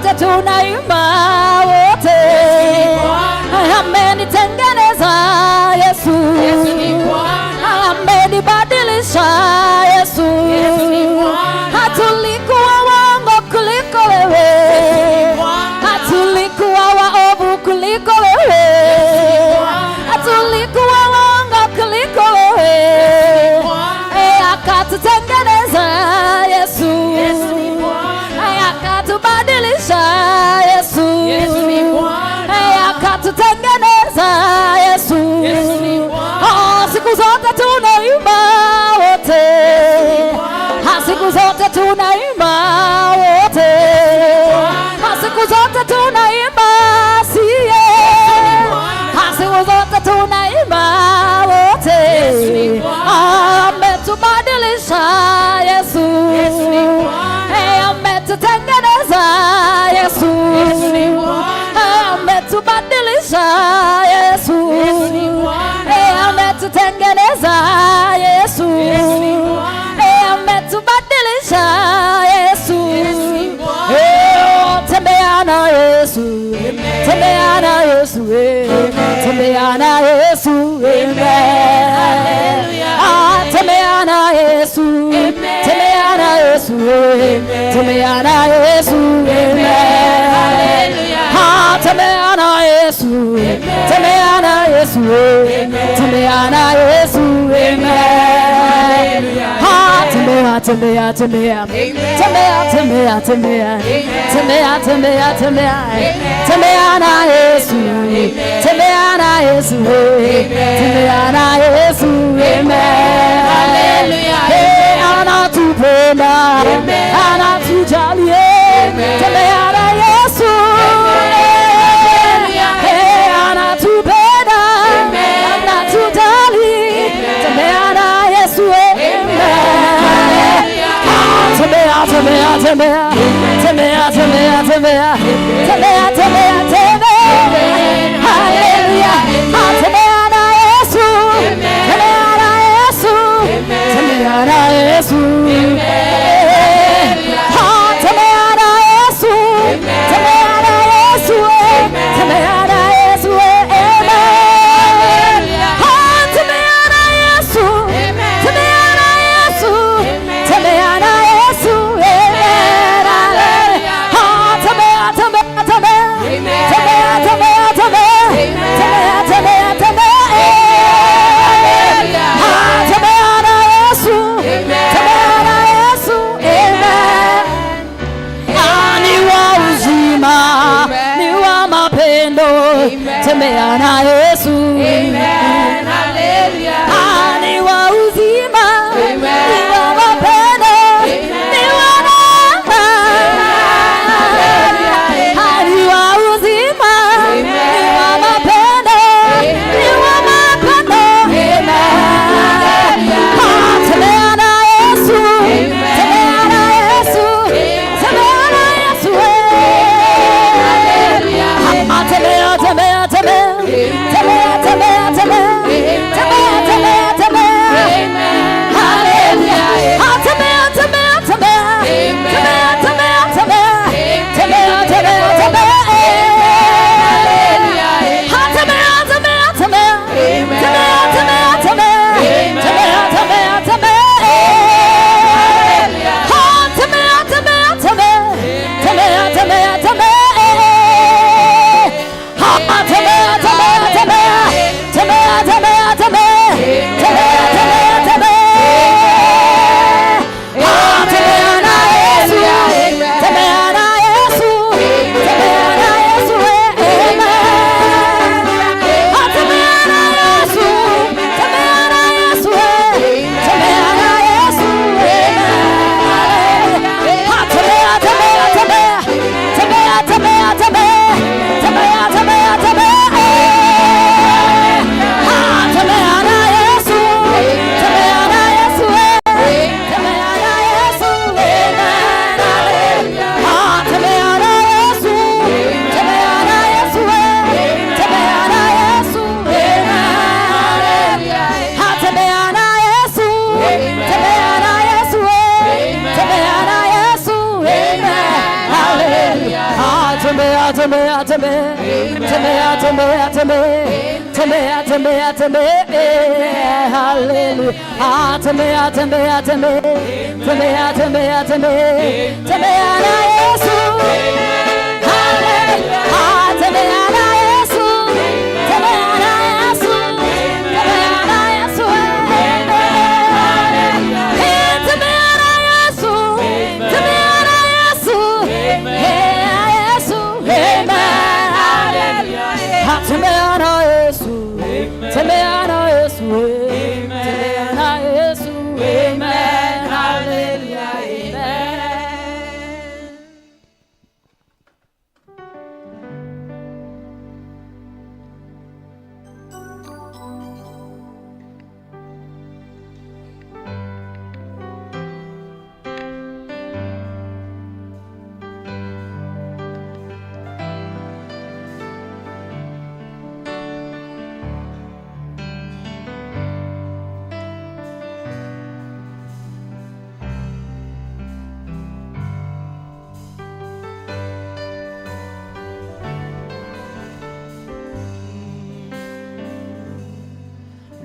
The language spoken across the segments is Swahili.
zote tunaimba wote, amenitengeneza Yesu, amenibadilisha Yesu, hatulikuwa waongo kuliko wewe, hatulikuwa waovu kuliko wewe, hatulikuwa waongo kuliko wewe, akatutengeneza Yesu, akatubadilisha Yesu, akatutengeneza Yesu. Siku zote tunaimba wote, siku zote tunaimba wote, siku zote tunaimba siye, siku zote tunaimba wote, ametubadilisha Yesu, ametutengeneza Yesu, ametubadilisha Yesu, ametutengeneza Yesu, ametubadilisha Yesu. Tembea na Yesu, tembea na Yesu, tembea na Yesu, tembea na Yesu, tembea na Yesu, tembea na Yesu, tembea na Yesu, tembea na Yesu, tembea na Yesu, tembea, tembea, tembea, tembea, tembea, tembea, tembea, tembea, tembea, tembea na Yesu, tembea na Yesu, tembea na Yesu, anatupenda, anatujali, tembea na Yesu, anatupenda, anatujali, tembea na Yesu, tembea, tembea, tembea, tembea, tembea, tembea, tembea, tembea, tembea, haleluya, tembea na Yesu, tembea na Yesu, tembea na Yesu, tembea na Yesu, tembea na Yesu, tembea na Yesu, tembea na Yesu, tembea na Yesu, tembea na Yesu, tembea na Yesu, amen, haleluya, ni wa uzima, ni wa mapendo, ni wa neema, ni wa uzima, ni wa mapendo, ni wa mapendo, tembea na Yesu, tembea na Yesu, tembea na Yesu, tembea, tembea, tembea,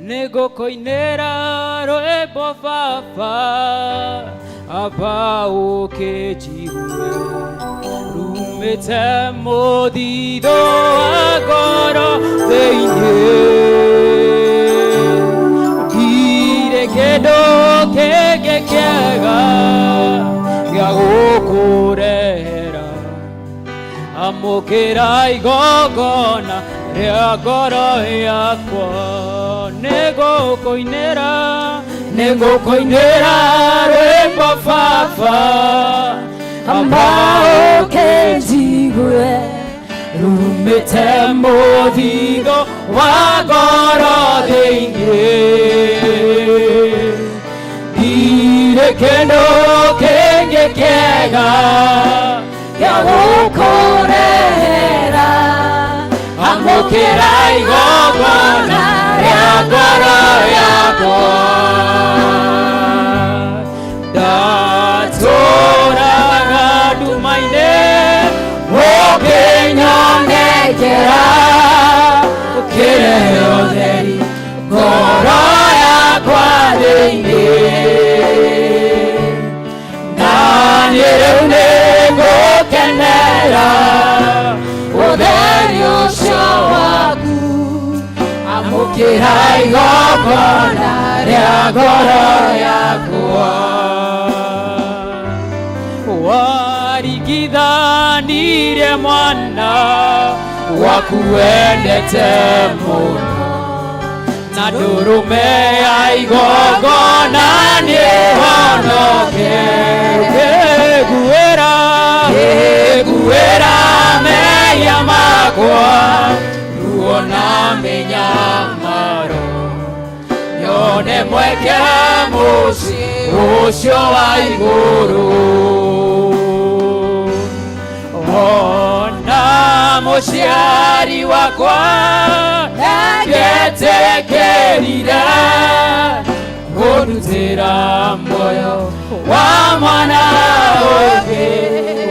Nego koinera rwĩmbo baba aba ũkĩnjiguĩ rumĩte mũthithũ wa ngoro thĩinĩ ndirĩ kĩndũ kĩngĩ kĩega gĩa gũkũrehera amũkĩra igongona rĩa ngoro yakwa nĩngũkũinĩra rwĩmbo baba amba ũkĩnjigue rumĩte mũthithũ wa ngoro thĩinĩ ndirĩ kĩndũ kĩngĩ kĩega gĩa gũkũrehera amũkĩra igongona rĩa ngoro yakwa ndatũũraga nduma-inĩ ũkĩnyonekera ũkĩrehe ũtheri ngoro yakwa thĩinĩ na niĩ rĩu nĩngũkenera ũtheri ũcio waku amũkĩra igongona rĩa ngoro yakwa waringithanire mwana waku wendete mũno na ndũrũme ya igongona nĩhonoke ngĩguĩra mehia makwa ruo na mĩnyamaro nyone mweke mũciĩ ũcio wa igũrũ ona mũciari wakwa ndangĩtĩkĩrire kũndutĩra muoyo wa mwana ũngĩ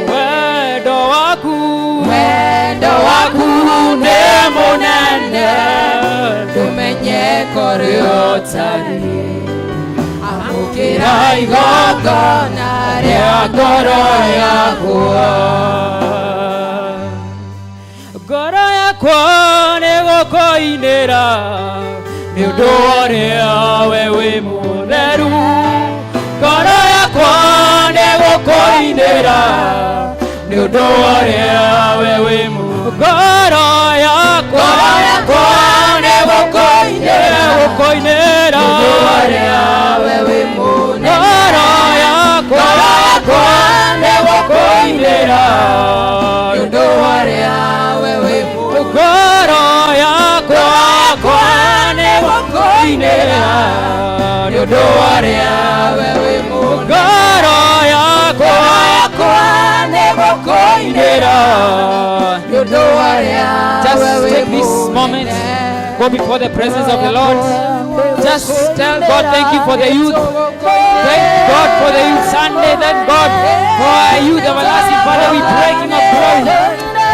wendo waku nĩ mũnene ndũmenyeko rĩo tariĩ amũkĩra igongona rĩa ngoro yakwa ngoro yakwa nĩgũkũinĩra nĩ ũndũ ũrĩa we wĩ mũtheru ngoro yakwa nĩgũkũinĩra nĩ ũndũ ũrĩa we wĩ ngoro yakwa nĩgũkũinĩra nĩ ũndũ ũrĩa we wĩ ngoro yakwa nĩgũkũinĩra nĩ ũndũ ũrĩa we wĩ ngoro yakwa nĩgũkũinĩra nĩ ũndũ ũrĩa we wĩ ngoro yakwa just take this moment, go before the presence of the Lord. Just tell God thank you for the youth. Thank God for the youth Sunday. Thank God for our youth everlasting Father. We pray King of glory.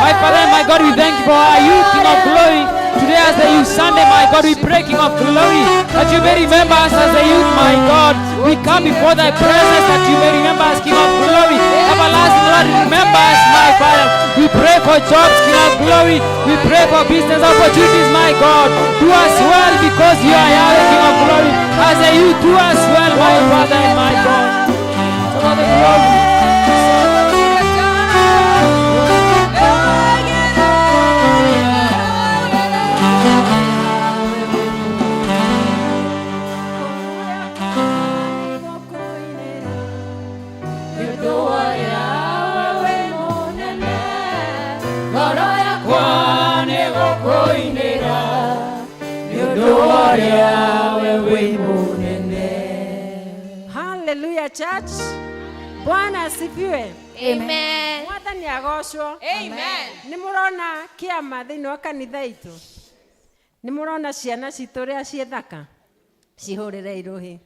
My Father and my God, we thank you for our youth, King of glory. Today as the youth Sunday, my God, we pray, King of glory, that you may remember us as the youth, my God. We come before thy presence that you may remember us, King of glory. Everlasting Lord, remember us, my Father. We pray for jobs, King of glory. We pray for business opportunities, my God. Do us well because you are Yahweh, King of glory. As a youth, do us well, my Father and my God. For the glory. Hallelujah, church. Bwana asifiwe. Amen. Mwathani agocwo. Amen. Nimurona kiama thiini wa kanitha itu. Nimurona ciana citu ria cie thaka. Cihurire iruhi.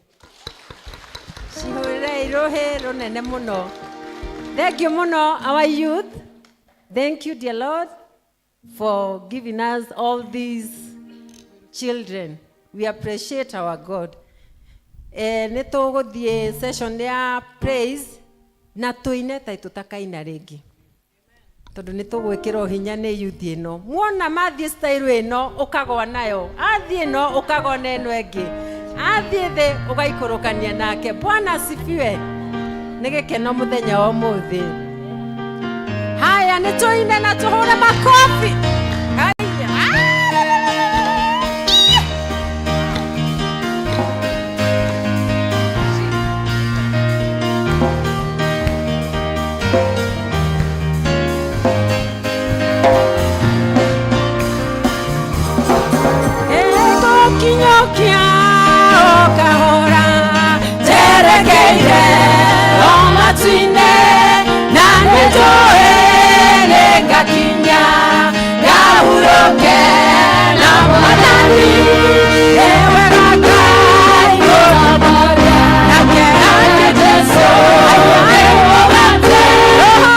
Cihurire iruhi runene muno. Thank you muno our youth. Thank you, dear Lord, for giving us all these children. We appreciate our God. Nituguthie session ya praise na tuine ta tutakaina ringi tondu nitugwikira hinya ni youth ino muona mathie style ino ukagwa nayo athie no ukagwa neno engi athie the ugaikurukania nake. Bwana asifiwe. Nigikeno muthenya wa muthi. Haya nituine na tuhure makofi. Oh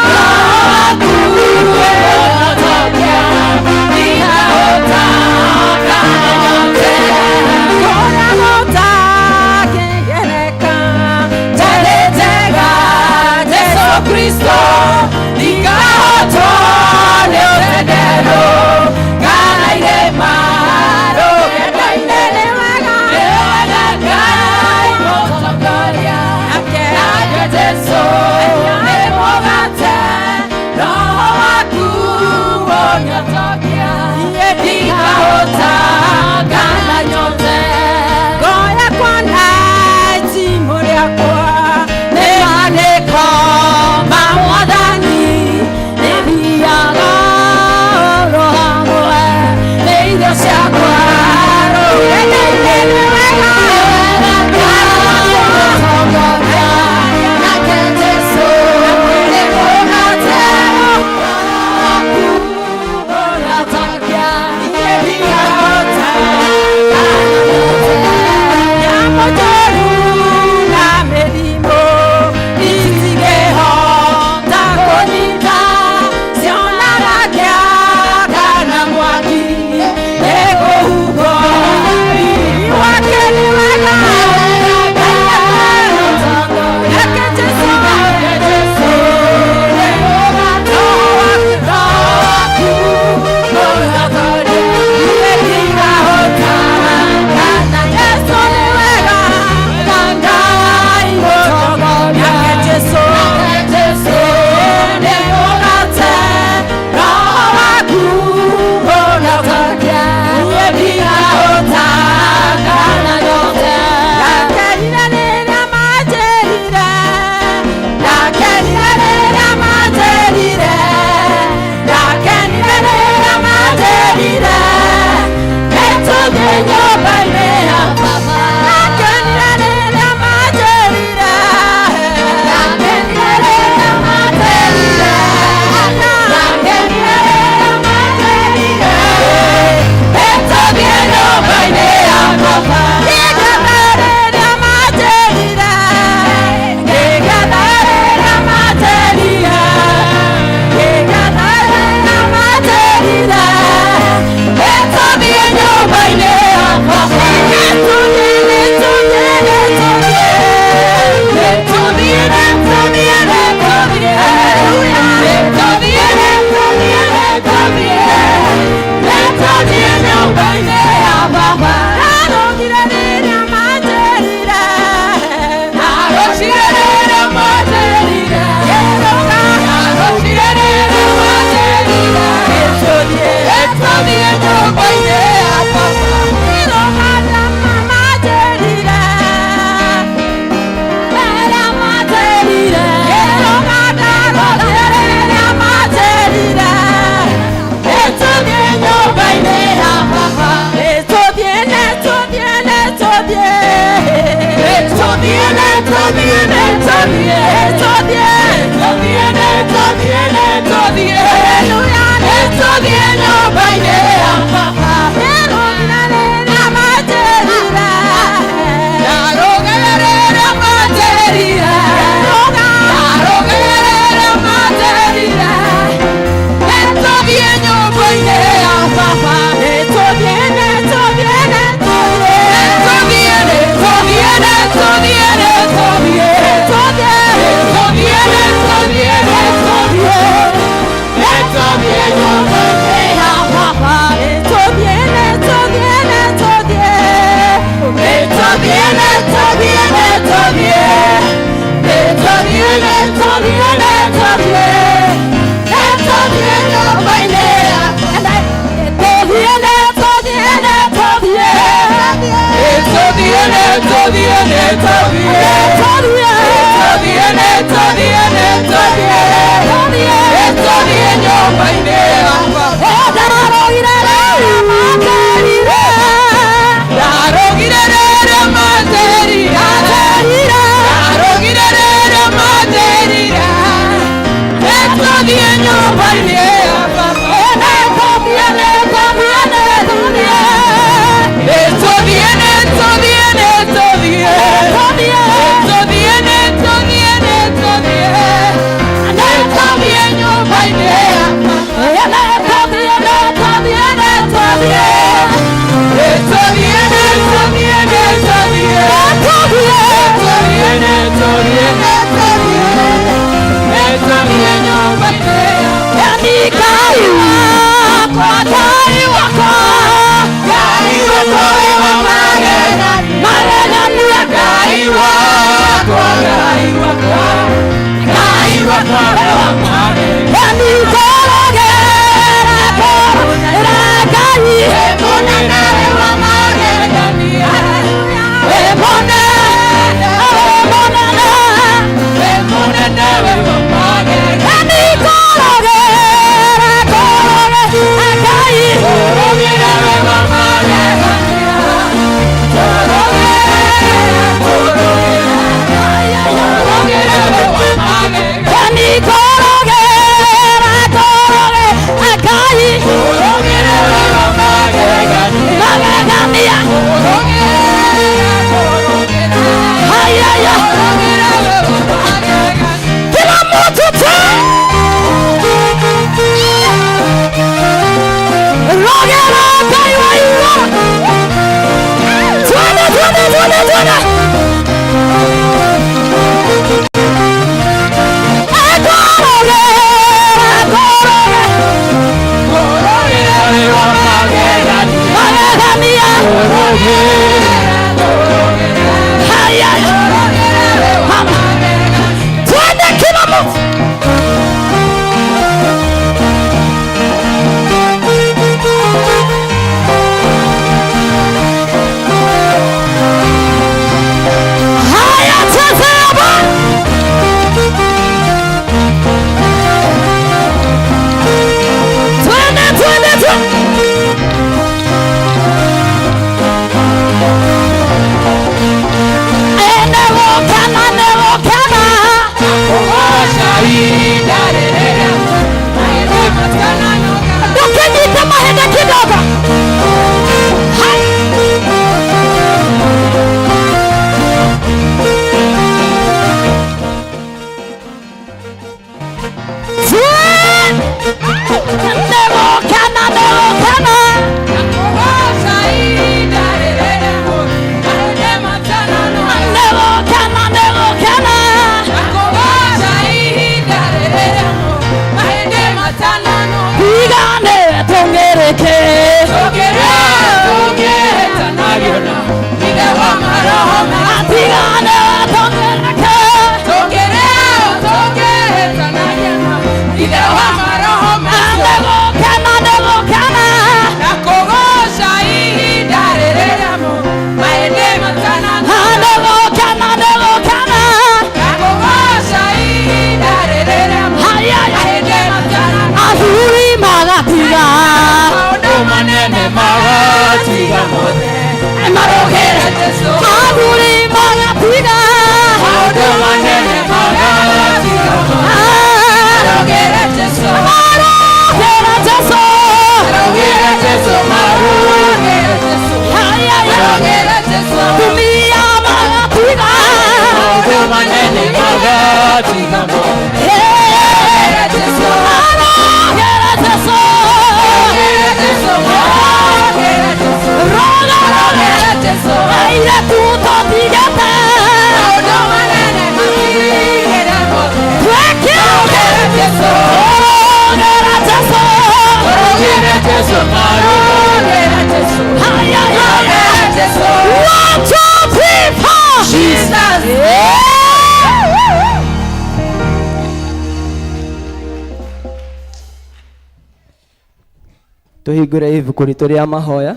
Tuhingure ibuku ritu ria mahoya.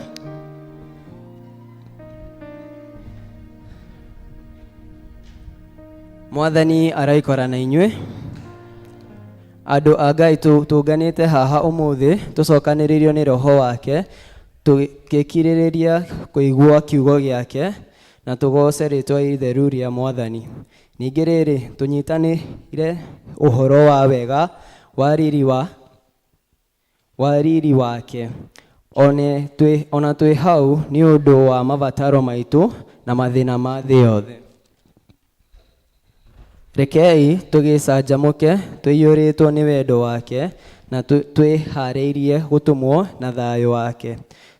Mwathani araikora na inyue. Andu a Ngai tunganite haha umuthi tucokaniririo ni roho wake tugikiririria kuigua kiugo giake na tugoce ritwa itheru ria Mwathani. Ningi riri tunyitanire uhoro wa wega wa riri wa wa riri wake, ona twĩ hau nĩ ũndũ wa mabataro maitũ na mathĩna ma thĩ yothe. Rekei tũgĩcanjamũke tũiyũrĩtwo nĩ wendo wake na twĩharĩirie gũtũmwo na thayũ wake.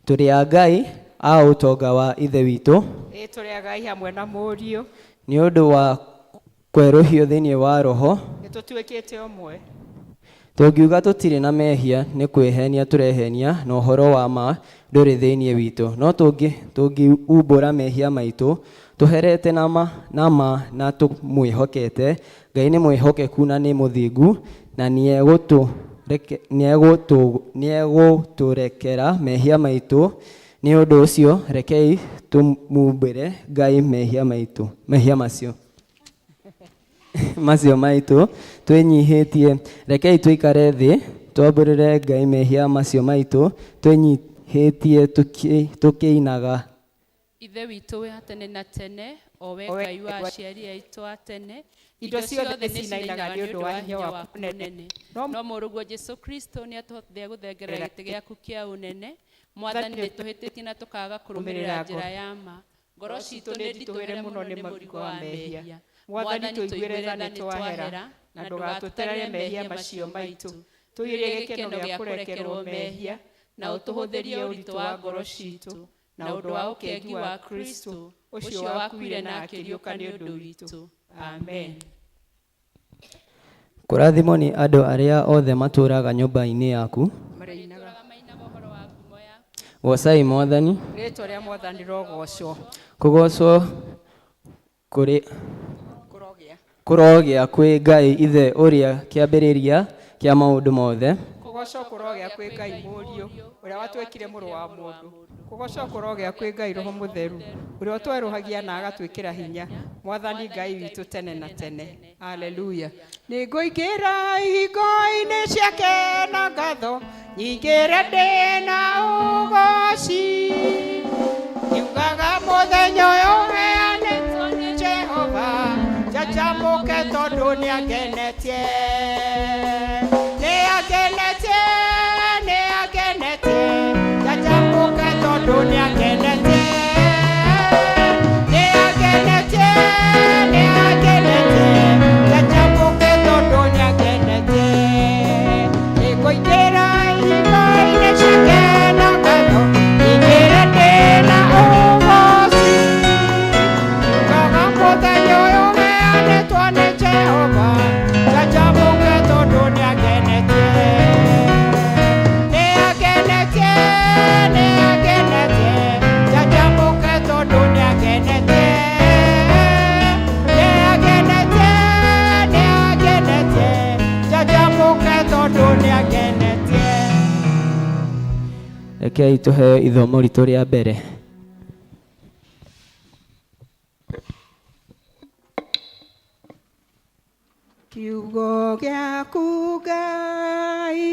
Tũrĩ a Ngai a ũtonga wa Ithe witũ, tũrĩ a Ngai hamwe na Mũriũ, nĩ ũndũ wa kwerũhio thĩinĩ wa Roho, nĩtũtuĩkĩte ũmwe. Tũngiuga tũtirĩ na mehia nĩ kwĩhenia tũrehenia na ũhoro wa ma ndũrĩ thĩinĩ witũ. No tũngiumbũra mehia maitũ tũherete na tũmwĩhokete, Ngai nĩ mwĩhokeku na nĩ mũthingu, na nĩegũtũrekera mehia maitũ. Nĩ ũndũ ũcio rekei tũmumbĩre Ngai mehia macio maitũ twĩnyihĩtie. Rekei tũikare thĩ twambũrĩre Ngai mehia macio maitũ twĩnyihĩtie tũkĩinaga: Ithe witũ wa tene na tene, o we Ngai wa aciari aitũ a tene, indo ciothe nĩcinainaga nĩ ũndũ wa hinya waku mũnene. No mũrũguo Jesu Kristo nĩ atũhotithia gũthengerera gĩtĩ gĩaku kĩa ũnene. Mwathani nĩtũhĩtĩtie na tũkaga kũrũmĩrĩra njĩra ya ma. Ngoro citũ nĩ nditũhĩre mũno nĩ mũrigo wa mehia. Mwathani tũiguĩre tha nĩ twahera, na ndũgatũterere mehia macio maitũ. Tũigĩre gĩkeno gĩa kũrekerwo mehia, na ũtũhũthĩrie ũritũ wa ngoro citũ, na ũndũ wa ũkengi wa Kristo ũcio wakuire na akĩriũka nĩ ũndũ witũ. Amen. Kũrathimwo nĩ andũ arĩa othe matũũraga nyũmba-inĩ yaku. Gocai Mwathani. Rĩĩtwa rĩa Mwathani rogocwo. Kũgocwo kũrogĩa kwĩ Ngai Ithe ũrĩa kĩambĩrĩria kĩa maũndũ mothe. Kũgocwo kũrogĩa kwĩ Ngai Mũriũ ũrĩa watwĩkire mũrũ wa mũndũ. Kũgocwo kũrogĩa kwĩ Ngai Roho Mũtheru ũrĩa ũtwerũhagia na agatwĩkĩra hinya. Mwathani Ngai witũ tene na tene. Haleluya. Nĩngũingĩra ihingo-inĩ ciake na ngatho, nyingĩre ndĩ na ũgooci. Ngiugaga mũthenya ũyũ ũheanĩtwo nĩ Jehova, njanjamũke tondũ nĩangenetie. Njanjamũke tondũ nĩangenetie. Njanjamũke tondũ nĩangenetie. Nĩngũingĩra ihingo-inĩ ciake na ngatho, nyingĩre ndĩ na ũgooci. Ngiugaga mũthenya ũyũ ũheanĩtwo nĩ Jehova, njanjamũke tondũ nĩangenetie. Njanjamũke tondũ nĩangenetie. Njanjamũke tondũ nĩangenetie. Rekei tũheo ithomo ritũ rĩa mbere. Kiugo gĩaku Ngai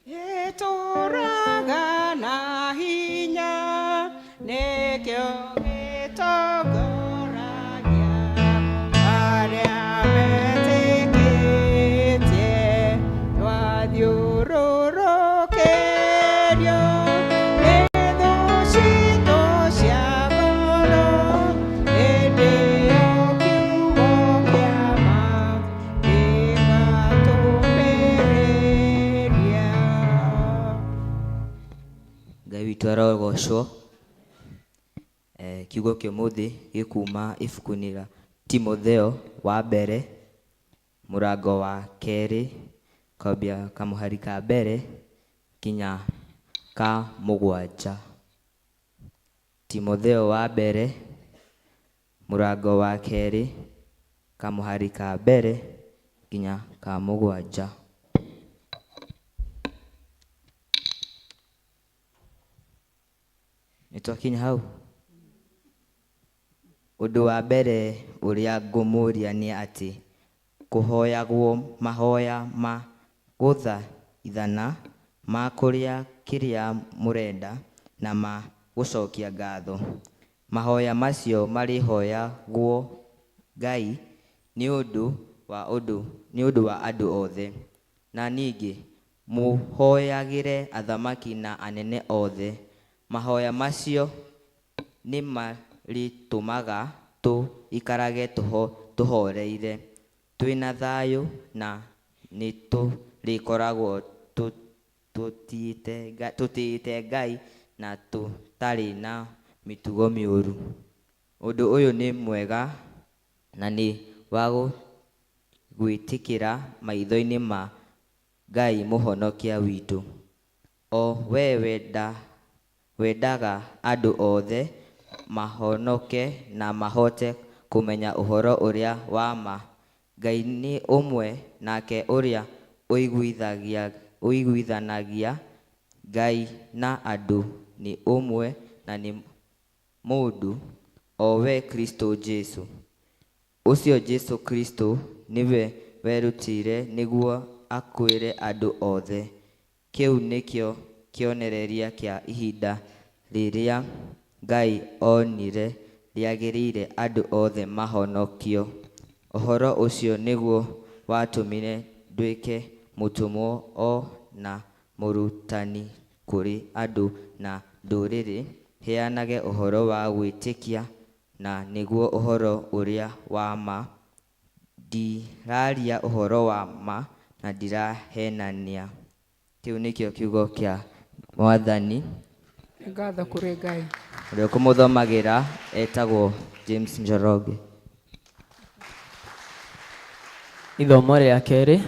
gĩtũũraga na hinya, nĩkĩo gĩtongoragia arĩa metĩkĩtie. Twathiũrũrũkĩrio nĩ thũ citũ cia ngoro, hĩndĩ ĩyo kiugo kĩa ma gĩgatũũmĩrĩria. Ngai witũ arogocwo. Kiugo kĩa ũmũthĩ gĩkuma ibuku-inĩ rĩa Timotheo wa mbere mũrango wa 2 kwambia kamũhari ka mbere kinya ka 7. Timotheo wa mbere mũrango wa 2 kamũhari ka mbere kinya ka 7. Nĩtwakinya hau. Ũndũ wa mbere ũrĩa ngũmũria nĩ atĩ kũhoyagwo mahoya ma gũthaithana, ma kũrĩa kĩrĩa mũrenda na ma gũcokia ngatho. Mahoya macio marĩhoyagwo Ngai nĩ ũndũ wa andũ othe. Na ningĩ muhoyagire athamaki na anene othe. Mahoya macio nĩ marĩtũmaga tũikarage tũhoreire twĩna thayũ, na nĩ tũrĩkoragwo tũtĩĩte Ngai na tũtarĩ na mĩtugo mĩũru. Ũndũ ũyũ nĩ mwega na nĩ wa gwĩtĩkĩra maitho-inĩ ma Ngai mũhonokia witũ. O we wendaga andũ othe mahonoke na mahote kũmenya ũhoro ũrĩa wa ma. Ngai nĩ ũmwe, nake ũrĩa ũiguithanagia Ngai na andũ nĩ ũmwe na nĩ mũndũ, o we Kristo Jesu. Ũcio Jesu Kristo nĩwe werutire nĩguo akwĩre andũ othe. Kĩu nĩkĩo kĩonereria kĩa ihinda rĩrĩa Ngai onire rĩagĩrĩire andũ othe mahonokio. Ũhoro ũcio nĩguo watũmire nduĩke mũtũmwo o na mũrutani kũrĩ andũ na ndũrĩrĩ, heanage ũhoro wa gwĩtĩkia na nĩguo ũhoro ũrĩa wa ma. Ndiraria ũhoro wa ma na ndirahenania. Kĩu nĩkĩo kiugo kĩa Mwathani. Ngatho kũrĩ Ngai. Ũrĩa ũkũmũthomagĩra etagwo James Njoroge. Ithomo rĩa kerĩ.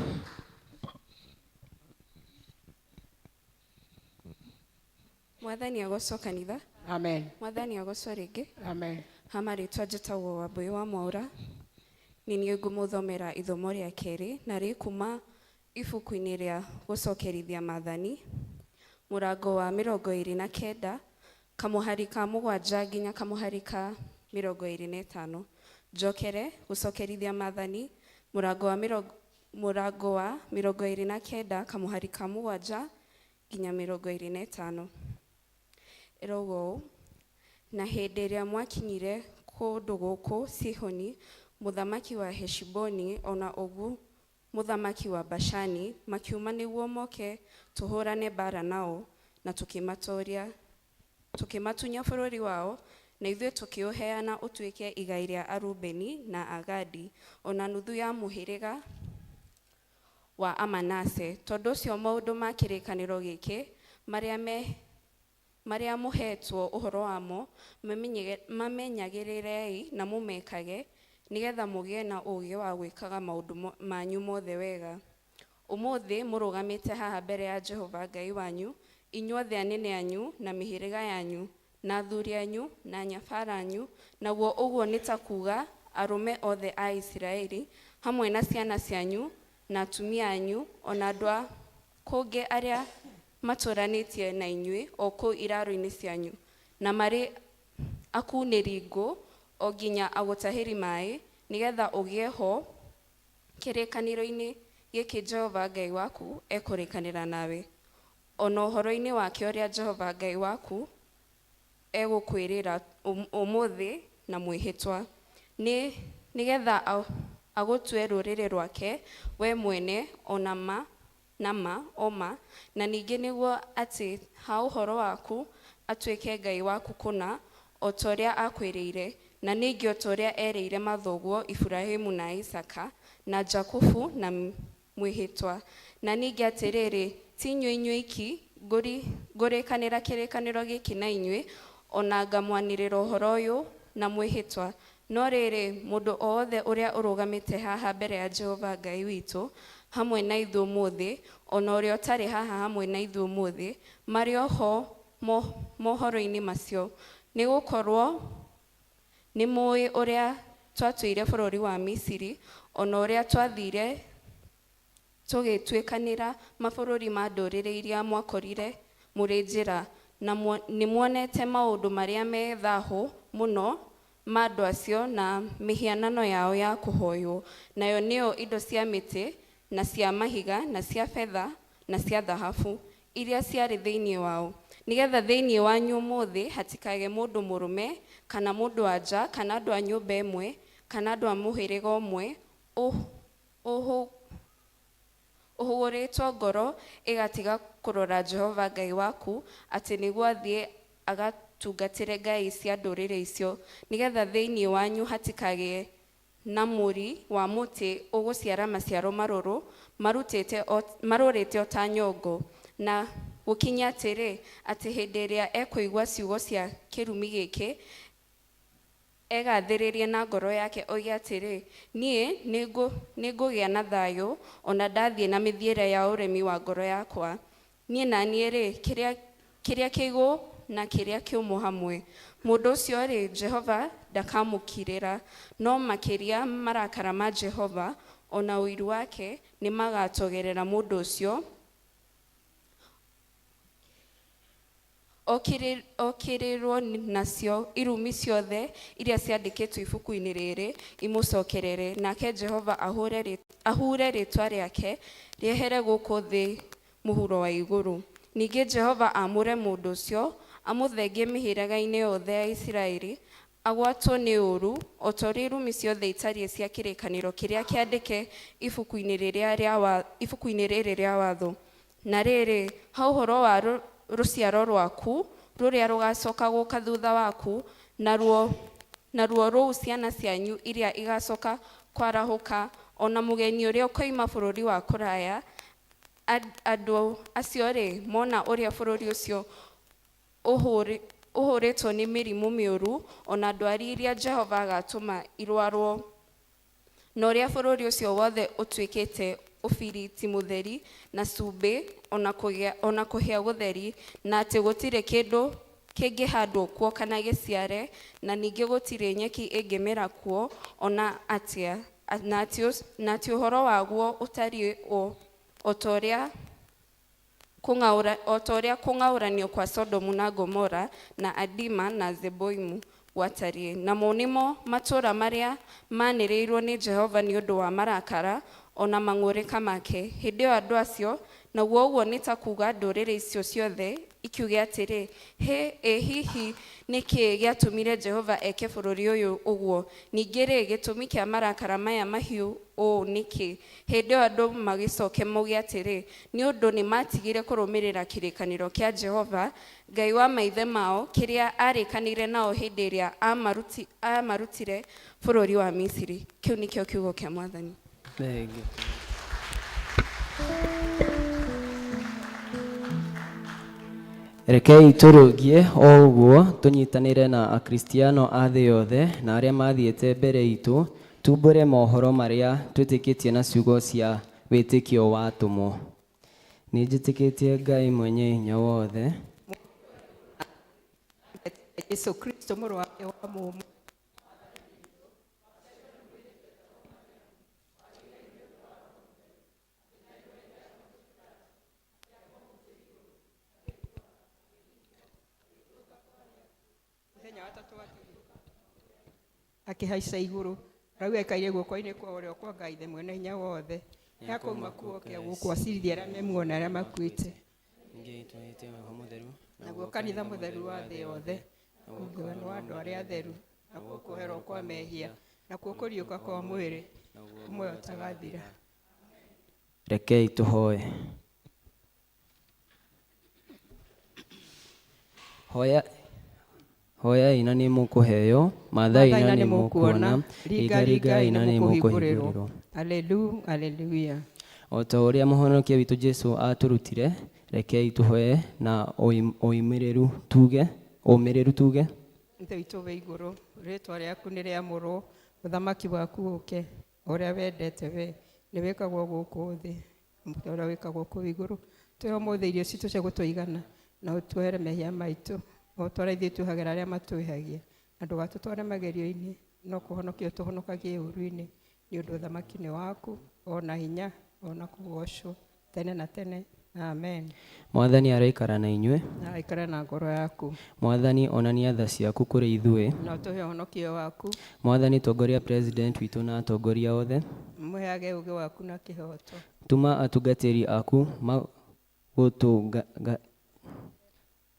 Mwathani agocwo kanitha. Amen. Mwathani agocwo rĩngĩ. Amen. Hama rĩtwa njĩtagwo Wambũi wa Mwaũra. Nĩ niĩ ngũmũthomera ithomo rĩa kerĩ na rĩ kuma ibuku-inĩ rĩa gũcokerithia Maathani, mũrango wa 29 kamũhari ka 7 nginya kamũhari ka 25. Njokere gũcokerithia Maathani, mũrango wa 29 kamũhari ka 7 nginya 25. Erogo na hĩndĩ ĩrĩa mwakinyire kũndũ gũkũ Sihoni mũthamaki wa Heshiboni, ona Ogu mũthamaki wa Bashani, makiuma nĩguo moke tũhũrane mbara nao, na tũkĩmatunya bũrũri wao, na ithuĩ tũkĩũheana ũtuĩke igai rĩa Arubeni na Agadi, ona nuthu ya mũhĩrĩga wa Amanase. Tondũ ũcio maũndũ ma kĩrĩkanĩro gĩkĩ marĩa mũhetwo ũhoro wamo mamenyagĩrĩrei na mũmekage, nĩgetha mũgĩe na ũũgĩ wa gwĩkaga maũndũ manyu mothe wega. Ũmũthĩ mũrũgamĩte haha mbere ya Jehova Ngai wanyu, inyuothe anene anyu na mĩhĩrĩga yanyu na athuri anyu na nyabara anyu, naguo ũguo nĩ ta kuuga arũme othe a Isiraeli, hamwe na ciana cianyu na atumia anyu, ona andũ a kũngĩ arĩa matũranĩtie na inyuĩ o kũu iraro-inĩ cianyu, na marĩ akunĩri ngũ o nginya agũtahĩri maĩ, nĩgetha ũgĩe ho kĩrĩkanĩro-inĩ gĩkĩ Jehova Ngai waku ekũrĩkanĩra nawe. Ona ũhoro-inĩ wake ũrĩa Jehova Ngai waku egũkwĩrĩra ũmũthĩ na mwĩhĩtwa, nĩgetha agũtue rũrĩrĩ rwake we mwene ona oma, na ningĩ nĩguo atĩ ha ũhoro waku atuĩke Ngai waku kũna, o ta ũrĩa akwĩrĩire, na ningĩ o ta ũrĩa erĩire mathoguo Iburahĩmu na Isaka na Jakubu na mwĩhĩtwa. Na ningĩ atĩrĩrĩ, ti inyuĩ iki ngũrĩkanĩra kĩrĩkanĩro gĩkĩ na inyuĩ, ona ngamwanĩrĩra ũhoro ũyũ na mwĩhĩtwa, no rĩrĩ mũndũ o wothe ũrĩa ũrũgamĩte haha mbere ya Jehova Ngai witũ hamwe na ithuĩ ũmũthĩ, ona ũrĩa ũtarĩ haha hamwe na ithuĩ ũmũthĩ, marĩ oho mohoro-inĩ macio, nĩ gũkorwo nĩ mũĩ ũrĩa twatũire bũrũri wa Misiri, ona ũrĩa twathire tũgĩtuĩkanĩra mabũrũri ma ndũrĩrĩ iria mwakorire mũrĩ njĩra, na nĩ muonete maũndũ marĩa me thahũ mũno ma andũ acio na mĩhianano yao ya kũhoywo, nayo nĩyo indo cia mĩtĩ na cia mahiga na cia betha na cia thahabu iria ciarĩ thĩinĩ wao, nĩgetha thĩinĩ wanyu ũmũthĩ hatikage mũndũ mũrũme kana mũndũ anja kana andũ a nyũmba ĩmwe kana andũ a mũhĩrĩga ũmwe ũhũrĩtwo ngoro ĩgatiga kũrora Jehova Ngai waku atĩ nĩguo athiĩ agatungatĩre ngai cia ndũrĩrĩ icio, nĩgetha thĩinĩ wanyu hatikagĩe na mũri wa mũtĩ ũgũciara maciaro marũrũ marũrĩte o ta nyongo, na gũkinya atĩrĩ atĩ hĩndĩ ĩrĩa ekũigua ciugo cia kĩrumi gĩkĩ egathĩrĩrie na ngoro yake oige atĩrĩ, niĩ nĩngũgĩa na thayũ ona ndathiĩ na mĩthiĩre ya ũremi wa ngoro yakwa. Niĩ na niĩ-rĩ, kĩrĩa kĩigũ na kĩrĩa kĩũmũ hamwe. Mũndũ ũcio-rĩ, Jehova ndakamũkirĩra, no makĩria marakara ma Jehova ona ũiru wake nĩ magatogerera mũndũ ũcio okĩrĩrwo nacio irumi ciothe iria ciandĩkĩtwo ibuku-inĩ rĩrĩ imũcokerere, nake Jehova ahure rĩtwa rĩake rĩehere gũkũ thĩ mũhuro wa igũrũ. Ningĩ Jehova amũre mũndũ ũcio, amũthengie mĩhĩrĩga-inĩ yothe ya Isiraeli, agwatwo nĩ ũũru o ta ũrĩa irumi ciothe itariĩ cia kĩrĩkanĩro kĩrĩa kĩandĩke ibuku-inĩ rĩrĩ rĩa watho. Na rĩrĩ, ha ũhoro wa rũciaro rwaku rũrĩa rũgacoka gũka thutha waku, naruo rũu ciana cianyu iria igacoka kwarahũka, ona mũgeni ũrĩa ũkoima bũrũri wa kũraya, andũ acio-rĩ, mona ũrĩa bũrũri ũcio ũhũrĩtwo nĩ mĩrimũ mĩũru, ona ndwari iria Jehova agatũma irwarwo, na ũrĩa bũrũri ũcio wothe ũtuĩkĩte ũbiriti mũtheri na cumbĩ ona kũhĩa gũtheri, na atĩ gũtirĩ kĩndũ kĩngĩhandwo kuo kana gĩciare, na ningĩ gũtirĩ nyeki ĩngĩmera kuo ona atĩa, na atĩ ũhoro waguo ũtariĩ o ta ũrĩa kũng'aũranio kwa Sodomu na Gomora na Adima na Zeboimu gwatariĩ. Namo nĩmo matũũra marĩa manĩrĩirwo nĩ Jehova nĩ ũndũ wa marakara ona mang'ũrĩka make. Hĩndĩ ĩyo andũ acio, naguo ũguo nĩ ta kuuga ndũrĩrĩ icio ciothe ikiuge atĩrĩ, ĩ hihi nĩkĩ gĩatũmire Jehova eke bũrũri ũyũ ũguo? Ningĩ-rĩ, gĩtũmi kĩa marakara maya mahiũ ũũ nĩkĩ? Hĩndĩ ĩyo andũ magĩcoke mauge atĩrĩ, nĩ ũndũ nĩ matigire kũrũmĩrĩra kĩrĩkanĩro kĩa Jehova Ngai wa maithe mao kĩrĩa arĩkanĩire nao hĩndĩ ĩrĩa amarutire bũrũri wa Misiri. Kĩu nĩkĩo kiugo kĩa Mwathani. Rekei tũrũngie o ũguo tũnyitanĩre na akristiano a thĩ yothe na arĩa mathiĩte mbere itũ, tumbũre mohoro marĩa twĩtĩkĩtie na ciugo cia wĩtĩkio wa atũmwo. Nĩ njĩtĩkĩtie Ngai mwenye hinya wothe, Yesu Kristo mũrũ wake wa mũmũ, akĩhaica igũrũ, rĩu ekaire guoko-inĩ kwa ũrĩo kwa Ngai thĩ mwene hinya wothe, nĩakoima kuo kĩa gũkũ acirithia arĩa memuona arĩa makuĩte, naguo kanitha mũtheru wa thĩ yothe, ũngano wa andũ arĩa atheru, nakuo kũherwo kwa mehia, nakuo kũriũka kwa mwĩrĩ ũmwe ũtagathira. Rekei tũhoe. Hoyai na nĩ mũkũheo, mathai na nĩ mũkuona, ringai na nĩ mũkũhingũrĩrwo. Aleluya. O ta ũrĩa mũhonokia witũ Jesũ atũrutire, rekei tũhoe na ũmĩrĩru tuge. Ithe witũ wĩ igũrũ, rĩĩtwa rĩaku nĩ rĩamũrwo, ũthamaki waku ũke, ũrĩa wendete we nĩ wĩkagwo gũkũ thĩ, ũrĩa wĩkagwo kũu igũrũ. Tũhe ũmũthĩ irio citũ cia gũtũigana, na ũtũhere mehia maitũ, o ta ũrĩa ithuĩ tuohagĩra arĩa matwĩhagia, na ndũgatũtware magerio-inĩ, no kũhonokia ũtũhonokagie ũũru-inĩ, nĩ ũndũ ũthamaki nĩ waku, ona hinya, ona kũgocwo tene na tene. Amen. Mwathani aroikara na inyuĩ, na aikare na ngoro yaku. Mwathani onania tha ciaku kũrĩ ithuĩ, na ũtũhe ũhonokio waku. Mwathani tongoria president witũ na atongoria othe, mũheage ũũgĩ waku na kĩhooto. Tuma atungatĩri aku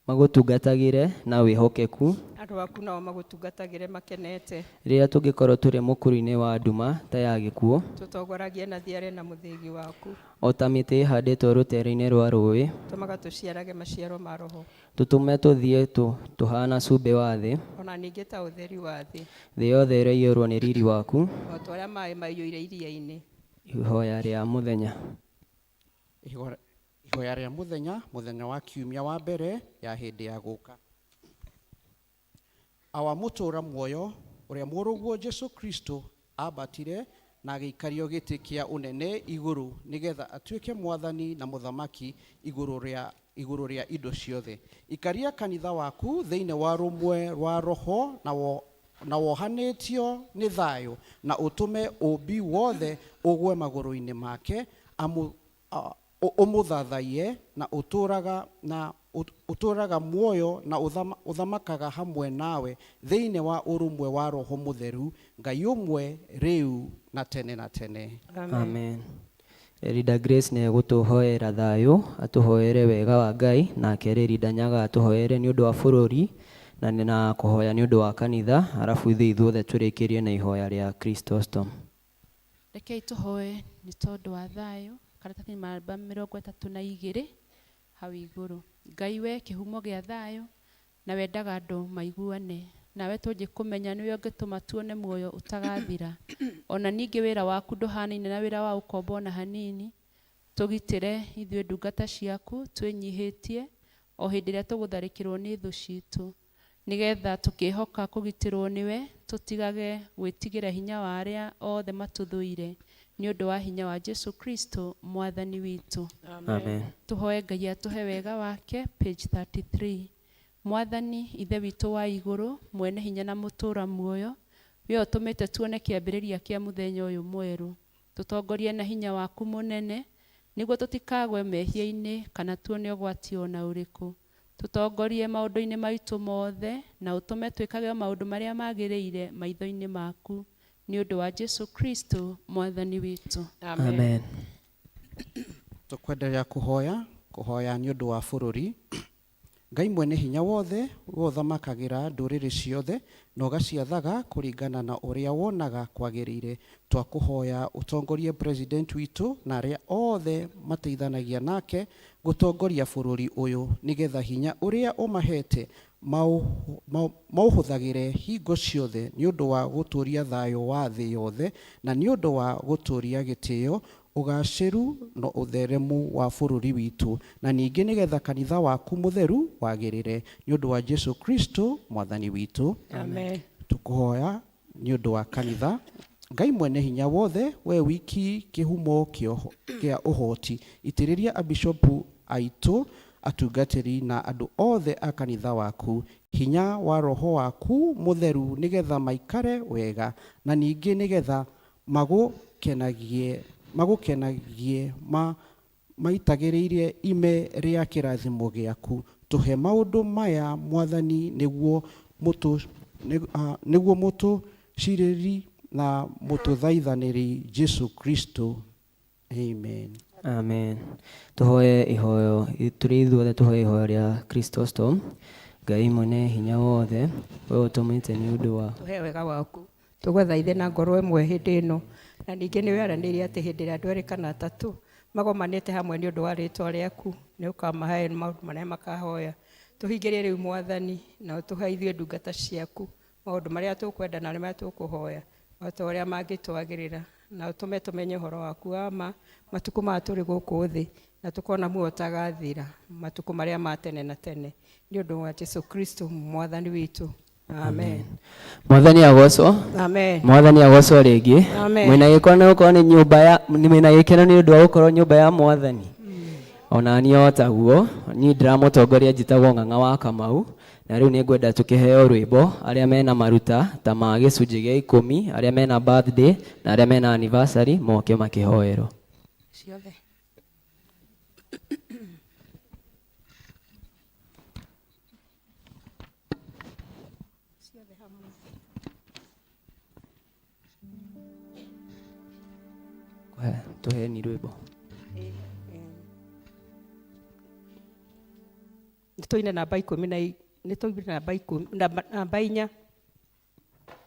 magutungatagire na wihokeku andũ aku nao magũtungatagĩre makenete, rĩrĩa tũngĩkorwo tũrĩ mũkuru-inĩ wa nduma ta ya gĩkuũ, tũtongoragie na thiarĩ na mũthĩgi waku, o ta mĩtĩ ĩhandĩtwo rũtere-inĩ rwa rũĩ, tũmaga tũciarage maciaro ma roho, tũtũme tũthiĩ tũhana cumbĩ wa thĩ, ona ningĩ ta ũtheri wa thĩ, thĩ yothe ĩraiyũrwo nĩ riri waku, o ta ũrĩa maaĩ maiyũire iria-inĩ. ihoya rĩa mũthenya. Ihoya rĩa mũthenya, mũthenya wa kiumia wa mbere ya hĩndĩ ya gũka. Awa mũtũũra muoyo ũrĩa mũrũguo Jesu Kristo ambatire na agĩikario gĩtĩ kĩa ũnene igũrũ nĩgetha atuĩke mwathani na mũthamaki igũrũ rĩa indo ciothe. Ikaria kanitha waku thĩinĩ wa rũmwe rwa roho na wohanĩtio nĩ thayũ, na ũtũme ũmbi wothe ũgwe magũrũ-inĩ make, ũmũthathaiye na ũtũũraga muoyo na ũthamakaga hamwe nawe thĩinĩ wa ũrũmwe wa roho mũtheru, Ngai ũmwe rĩu na tene na tene. Amen. Rida Grace nĩ egũtũhoera thayũ, atũhoere wega wa Ngai, nake Rida Nyaga atũhoere nĩ ũndũ wa bũrũri na kũhoya nĩ ũndũ wa kanitha, arabu ithuothe tũrĩkĩrie na ihoya rĩa Christostom. Rekei tũhoe nĩ tondũ wa thayũ. Karatathi namba 32 hau igũrũ. Ngai we kĩhumo gĩa thayũ, na wendaga andũ maiguane, nawe tũngĩkũmenya nĩwe ũngĩtũma tuone muoyo ũtagathira. Ona ningĩ wĩra waku ndũhanaine na wĩra wa ũkombo na hanini. Tũgitĩre ithuĩ ndungata ciaku, twĩnyihĩtie o hĩndĩ ĩrĩa tũgũtharĩkĩrwo nĩ thũ citũ, nĩgetha tũkĩhoka kũgitĩrwo nĩwe, tũtigage gwĩtigĩra hinya wa arĩa othe matũthũire, nĩ ũndũ wa hinya wa Jesu Kristo mwathani witũ. Amen. Tũhoe Ngai atũhe wega wake, page 33. Mwathani ithe witũ wa igũrũ, mwene hinya na mũtũũra muoyo, we ũtũmĩte tuone kĩambĩrĩria kĩa mũthenya ũyũ mwerũ. Tũtongorie na hinya waku mũnene, nĩguo tũtikagwe mehia-inĩ kana tuone ũgwati ona ũrĩkũ. Tũtongorie maũndũ-inĩ maitũ mothe, na ũtũme twĩkage maũndũ marĩa magĩrĩire maitho-inĩ maku, nĩ ũndũ wa Jesu Kristo mwathani witũ. Amen. Tũkwenderea kũhoya nĩ ũndũ wa bũrũri. Ngai mwene hinya wothe, we ũthamakagĩra ndũrĩrĩ ciothe na ũgaciathaga kũringana na ũrĩa wonaga kwagĩrĩire. Twakũhoya ũtongorie president witũ na arĩa othe mateithanagia nake gũtongoria bũrũri ũyũ, nĩgetha hinya ũrĩa ũmahete maũhũthagĩre hingo ciothe nĩ ũndũ wa gũtũũria thayũ wa thĩ yothe, na nĩ ũndũ wa gũtũũria gĩtĩo, ũgacĩru na ũtheremu wa bũrũri witũ, na ningĩ nĩgetha kanitha waku mũtheru wagĩrĩre, nĩ ũndũ wa Jesu Kristo mwathani witũ. Amen. Tũkũhoya nĩ ũndũ wa kanitha. Ngai mwene hinya wothe, we wiki kĩhumo kĩa ũhoti, itĩrĩria abishopu aitũ, atungatĩri na andũ othe a kanitha waku hinya wa roho waku mũtheru, nĩgetha maikare wega, na ningĩ nĩgetha magũkenagie maitagĩrĩire ime rĩa kĩrathimo gĩaku. Tũhe maũndũ maya mwathani, nĩguo mũtũcirĩri na mũtũthaithanĩri Jesu Kristo. Amen. Amen. Tũhoe ihoyo, tũrĩ ithuothe tũhoe ihoyo rĩa Christostom. Ngai mwene hinya wothe, we ũtũmĩte nĩ ũndũ wa tũhe wega waku, tũgwethaithe na ngoro ĩmwe hĩndĩ ĩno, na ningĩ nĩ weranĩire atĩ hĩndĩ ĩrĩa andũ erĩ kana atatũ magomanĩte hamwe nĩ ũndũ wa rĩĩtwa rĩaku, nĩ ũkamahe maũndũ marĩa makahoya. Tũhingĩrie rĩu mwathani, na ũtũhe ithuĩ ndungata ciaku maũndũ marĩa tũkwenda na marĩa tũkũhoya, o ta ũrĩa mangĩtwagĩrĩra, na ũtũme tũmenye ũhoro waku wa ma matukũ maya tũrĩ gũkũ thĩ, na tũkona muoyo ũtagathira, matukũ marĩa ma tene na tene, nĩ ũndũ wa Jesu Kristo mwathani witũ. Amen. Mwathani agocwo. Amen. Mwathani agocwo rĩngĩ. Amen. Mwĩna gĩkeno nĩ gũkorwo nĩ nyũmba ya mwĩna gĩkeno nĩ ũndũ wa gũkorwo nyũmba ya mwathani. Ona niĩ o taguo, niĩ ndĩramũtongoria njĩtagwo Ng'ang'a wa Kamau, na rĩu nĩ ngwenda tũkĩheo rwĩmbo arĩa mena maruta ta ma gĩcunjĩ gĩa 10, arĩa mena birthday na arĩa mena anniversary moke makĩhoerwo. Ciothe. Tuheni rwĩmbo. nitoine namba 10 nitoine namba 10 namba 4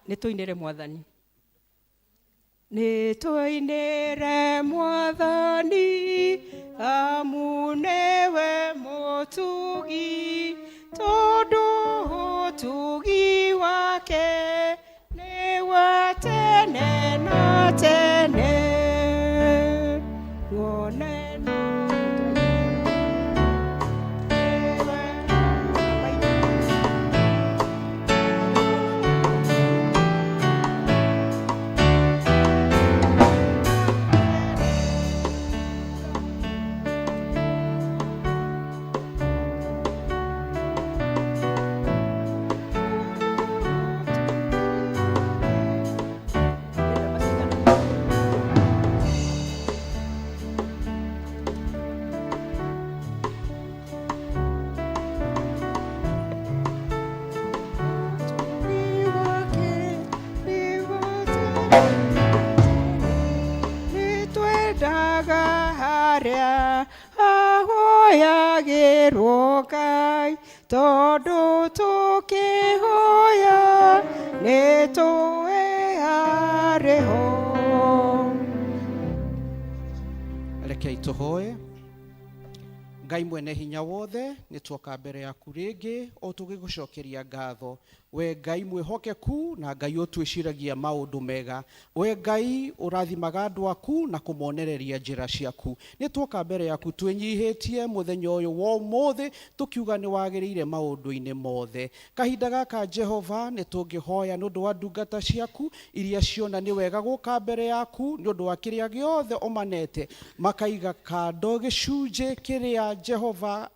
nitoinere Mwathani. Nitoinere Mwathani amunewe mutugi tondu utugi wake ni wa tene na tene. Ahoyagirwokai tondu tukihoya nituwe ariho. Rekei tuhoe. Ngai mwene hinya wothe nitwoka mbere yaku ringi o tugigucokeria ngatho. We Ngai mwihokeku na Ngai utwiciragia maundu mega. We Ngai urathimaga andu aku na kumonereria njira ciaku. Nitwoka mbere yaku twinyihitie muthenya uyu wa umuthi tukiuga ni wagiriire maundu-ini mothe. Kahinda gaka Jehova nitungihoya nundu wa ndungata ciaku iria ciona ni wega guka mbere yaku nundu wa kiria giothe umanete makaiga kando gicunje kiria Jehova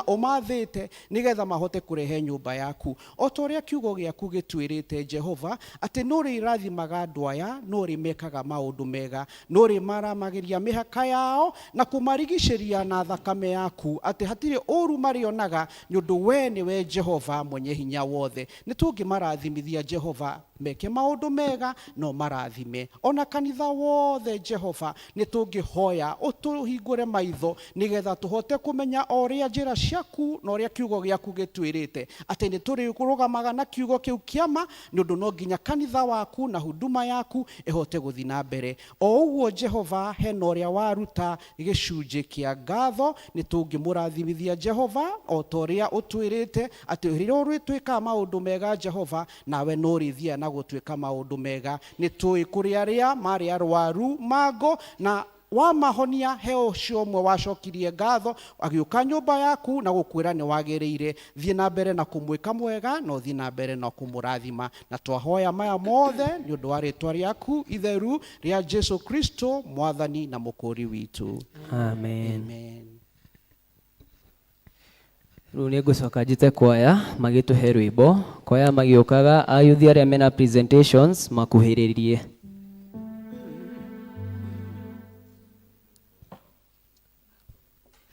umathite nigetha mahote kurehe nyumba yaku. O toria kiugo giaku gitwirite Jehova ati nuri irathimaga andu aya nuri mekaga maundu mega nuri maramagiria mihaka yao na kumarigishiria na thakame yaku ati hatire uru marionaga nundu we niwe Jehova mwenye hinya wothe. Nitungi marathimithia Jehova meke maundu mega no marathime ona kanitha wothe Jehova nitungihoya utuhingure maitho nigetha tuhote kumenya oria njira ciaku na oria kiugo giaku gitwirite ati ni turi kurugamaga na kiugo kiu kiama nundu no nginya kanitha waku na huduma yaku ihote guthi na mbere. O uguo Jehova hena oria waruta gicunje kia ngatho nitungimurathimithia Jehova o toria utwirite ati riro rwitwika maundu mega Jehova nawe no rithia na gutwika maundu mega. Nitui kuri aria mari arwaru mago na wa mahonia heo ciomwe wacokirie ngatho agiuka nyumba yaku na gukwira ni wagiriire thie na mbere na kumwika mwega no thie na mbere na kumurathima na twahoya maya mothe ni undu wa ritwa riaku itheru ria Jesu Kristo mwathani na mukuri witu. Amen. Amen. Riu ni ngucoka njite kwaya magituhe rwimbo kwaya magiukaga ayuthi aria mena presentations makuhiririe.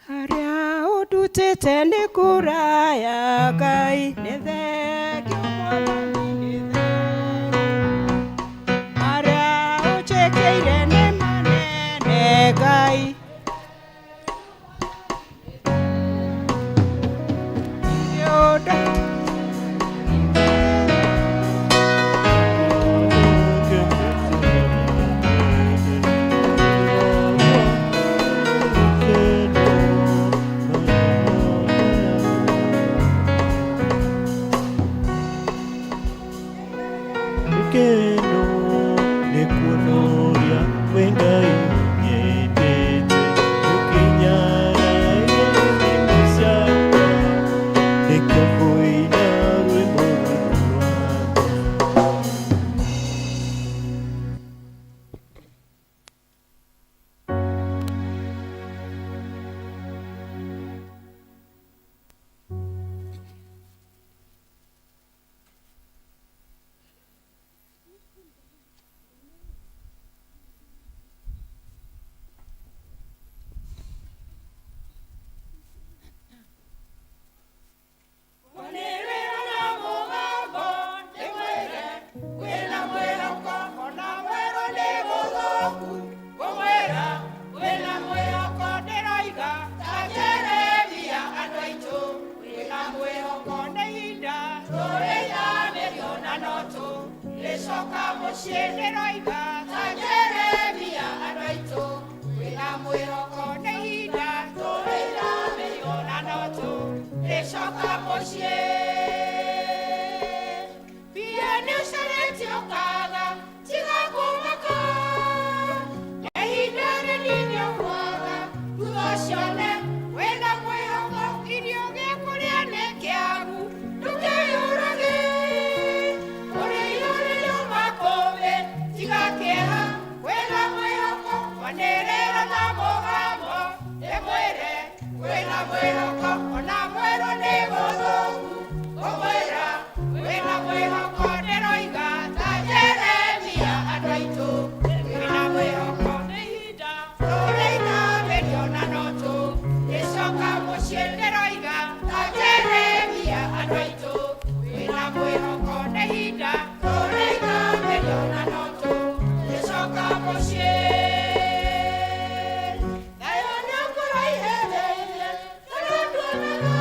Aria udutite ni kuraya Ngai ni thengio Mwathani ni thengio. Aria uchekeire ni manene Ngai Ndecoka muciĩ ndĩroiga ta Jeremia andũ aitũ wĩna mwĩhoko nĩ ihinda tũrĩra mĩrigo na ndoto. Ndecoka muciĩ mbia nĩ ũcaretio ũkaga tiga kũmaka na ihinda rĩnini ũkwaga thutha ũcione wĩna mwĩhoko irio gĩa kũrĩa nĩ kĩagu ndũkeyũrage ũrĩyũrĩyo makũmbĩ tiga kĩeha wĩna mwĩhoko wanĩrĩra na mũgambo ndĩmwĩre wĩna mwĩhoko ona mwerũ nĩ gũthũku ngũmwĩra wĩna mwĩhoko ndĩroiga ta Jeremia andũ aitũ wĩna mwĩhoko nĩ ihinda tũrĩina mĩrio na ndoto. Ndecoka muciĩ ndĩroiga ta Jeremia andũ aitũ wĩna mwĩhoko nĩ ihinda tũrĩina mĩrio na ndoto. Ndecoka muciĩ nayo nĩũkũraihĩrĩirie tondũ nduonaga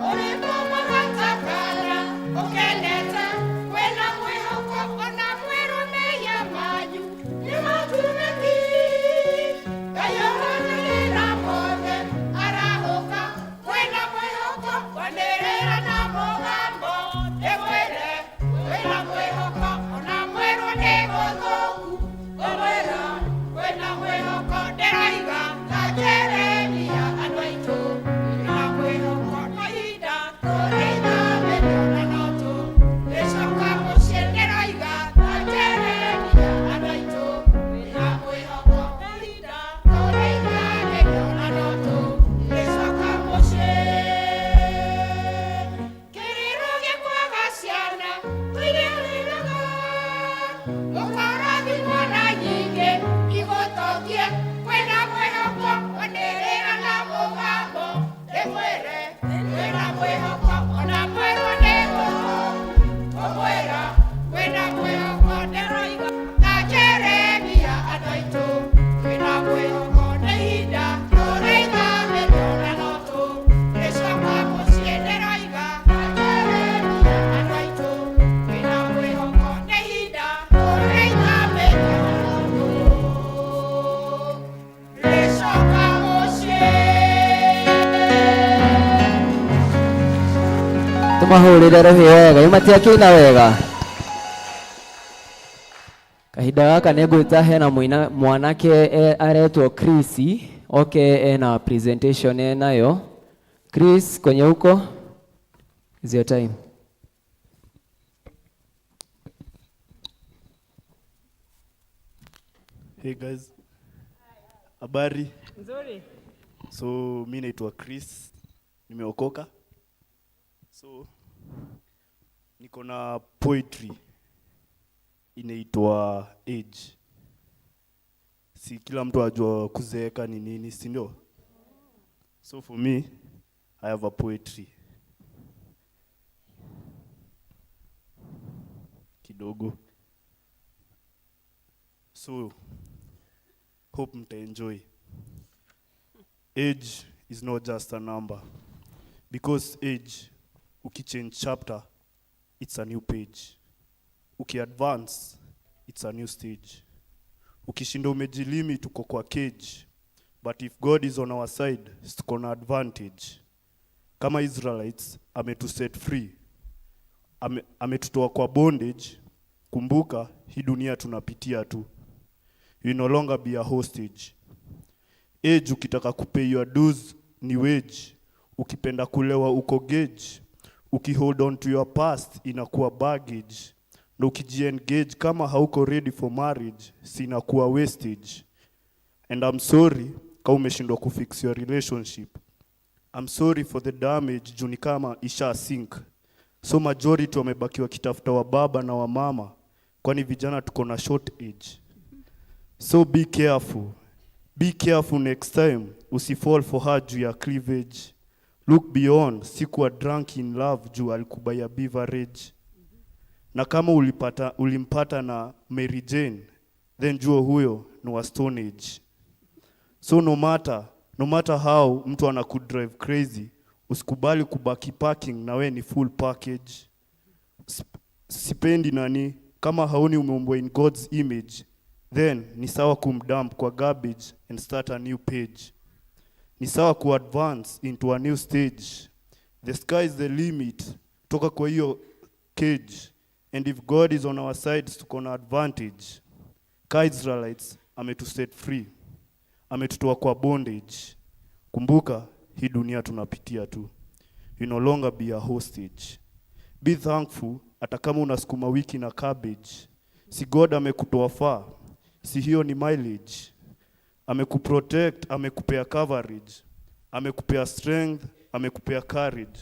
ũrĩmo mũgatakana ũkenete wĩna mwĩhoko ona mwerũ mehia manyu nĩ matunĩki Ngai oranagĩra mothe arahũka wĩna mwĩhoko wanĩrĩra na mũgambo ndĩmwĩre wĩna mwĩhoko ona mwerũ nĩ gũthũku ngũmwĩra wĩna mwĩhoko ndĩroiga ta Jeremia andũ aitũ wĩna mwĩhoko na ihinda tũrĩina mĩrio na ndoto. Ndecoka muciĩ ndĩroiga ta Jeremia andũ aitũ wĩna mwĩhoko na ihinda tũrĩina mĩrio na ndoto. Ndecoka muciĩ kĩrĩro gĩkwaga ciana tũirĩrĩraga gũkarathimwo na nyingĩ igũtongie wĩna mwĩhoko wanĩrĩra na mũgambo ndĩmwĩre wĩna mwĩhoko ona mwerũ nĩ gũthũku ngũmwĩra wĩna mwĩhoko ndĩroiga ta Jeremia andũ aitũ wĩna mwĩhoko nĩ ihinda tũrĩina mĩrio na ndoto. Ndecoka muciĩ ndĩroiga ta Jeremia andũ aitũ wĩna mwĩhoko nĩ ihinda tũrĩina mĩrio na ndoto. Ndecoka muciĩ Tumahũrĩre rũhĩ wega imatia kĩina wega. Kahinda gaka nĩ ngwĩta hena mwanake aretwo Chris ena presentation nayo. Chris, kwenye huko is your time. Hey guys. Habari. Nzuri. So mimi naitwa Chris. Nimeokoka. So niko na poetry inaitwa Age. Si kila mtu ajua kuzeeka ni nini, si ndio? So for me, I have a poetry. Kidogo. So hope mta enjoy. Age is not just a number. Because age, ukichange chapter, it's a new page. Ukiadvance, it's a new stage. Ukishinda umejilimi tuko kwa cage. But if God is on our side, tuko na advantage. Kama Israelites, ametuset free. Ametutoa kwa bondage. Kumbuka, hii dunia tunapitia tu. You no longer be a hostage. Age ukitaka kupay your dues ni wage. Ukipenda kulewa uko gauge. Ukihold on to your past inakuwa baggage. Na ukijiengage kama hauko ready for marriage sinakuwa wastage. And I'm sorry kama umeshindwa kufix your relationship. I'm sorry for the damage juu ni kama isha sink. So majority wamebakiwa kitafuta wa baba na wa mama. Kwani vijana tuko na short age. So be careful. Be careful next time. Usifall for her juu ya cleavage. Look beyond. Sikuwa drunk in love juu alikubaya beverage. Na kama ulimpata na Mary Jane, then jua huyo ni wa Stone Age. So no matter how mtu anakudrive crazy, usikubali kubaki parking na we ni full package. Sipendi kama haoni umeumbwa in God's image, then ni sawa kumdump kwa garbage and start a new page. Ni sawa kuadvance into a new stage. The sky is the limit, toka kwa hiyo cage. And if God is on our side, tuko na advantage. Ka Israelites, ametuset free. Ametutoa kwa bondage. Kumbuka, hii dunia tunapitia tu. You no longer be a hostage. Be thankful, hata kama unasukuma wiki na cabbage. Si God amekutoa far. Si hiyo ni mileage. Amekuprotect, amekupea coverage. Amekupea strength, amekupea courage.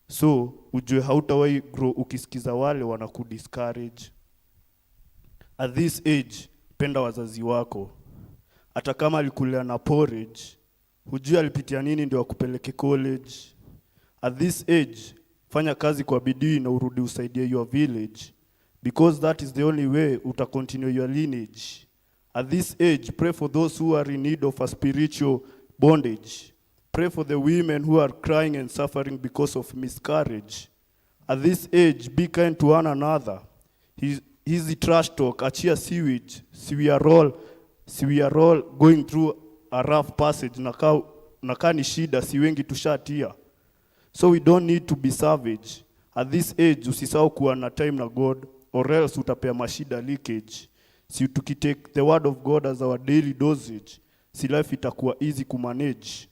So, ujue hautawahi grow ukisikiza wale wanakudiscourage. At this age, penda wazazi wako. Hata kama alikulea na porridge, hujui alipitia nini ndio akupeleke college. At this age, fanya kazi kwa bidii na urudi usaidie your village, because that is the only way utacontinue your lineage. At this age, pray for those who are in need of a spiritual bondage. Pray for the women who are crying and suffering because of miscarriage. At this age, be kind to one another. Easy trash talk, achia sewage. See we are all going through a rough passage. Nakaa ni shida, si wengi tushatia. So we don't need to be savage. At this age, usisahau kuwa na time na God, or else utapea mashida leakage. Si tukitake the word of God as our daily dosage, si life itakuwa easy kumanage.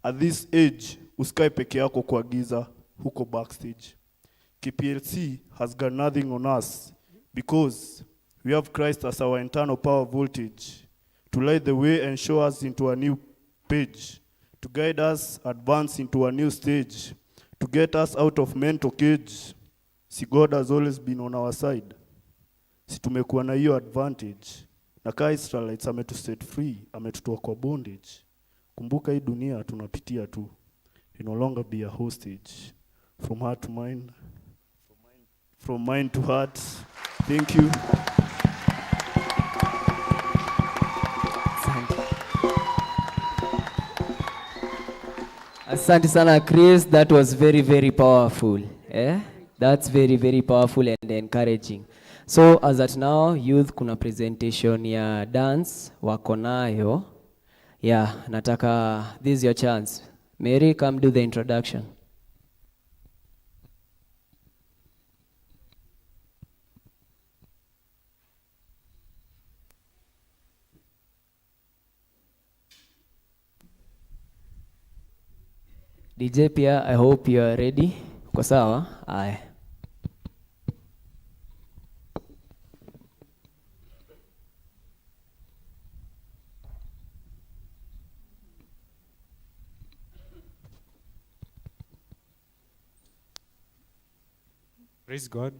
At this age, usikae peke yako kwa giza, huko backstage. KPLC has got nothing on us, because we have Christ as our internal power voltage, to light the way and show us into a new page, to guide us advance into a new stage, to get us out of mental cage. Si God has always been on our side. Si tumekuwa na hiyo advantage. Na ka Israelites ametuset free, ametutoa kwa bondage. Kumbuka hii dunia tunapitia tu. You no longer be a hostage. From heart to mind. From mind to heart. Thank you. Asante sana Chris, that was very very powerful. That's very very powerful and encouraging. So as at now youth, kuna presentation ya dance wako nayo. Yeah, nataka, this is your chance. Mary, come do the introduction. DJ pia, I hope you are ready. Uko sawa? Aye. Praise God.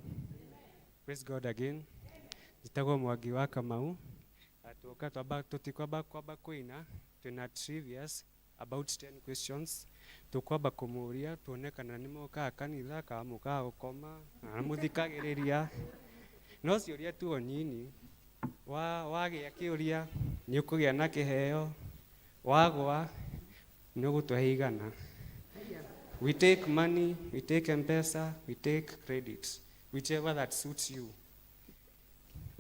Praise God again. Jitagwo Mwangi wa Kamau. Atuka tutikwamba kuina tuna trivias about 10 questions. Tukwamba kumuria tuonekana ni moka kanitha ka muka gukoma na muthikagiriria. No ciuria tu onyini wagia kiuria ni ukugia na kiheo, wagwa ni ugutuhe igana. We take money, we take M-Pesa, we take credit, whichever that suits you.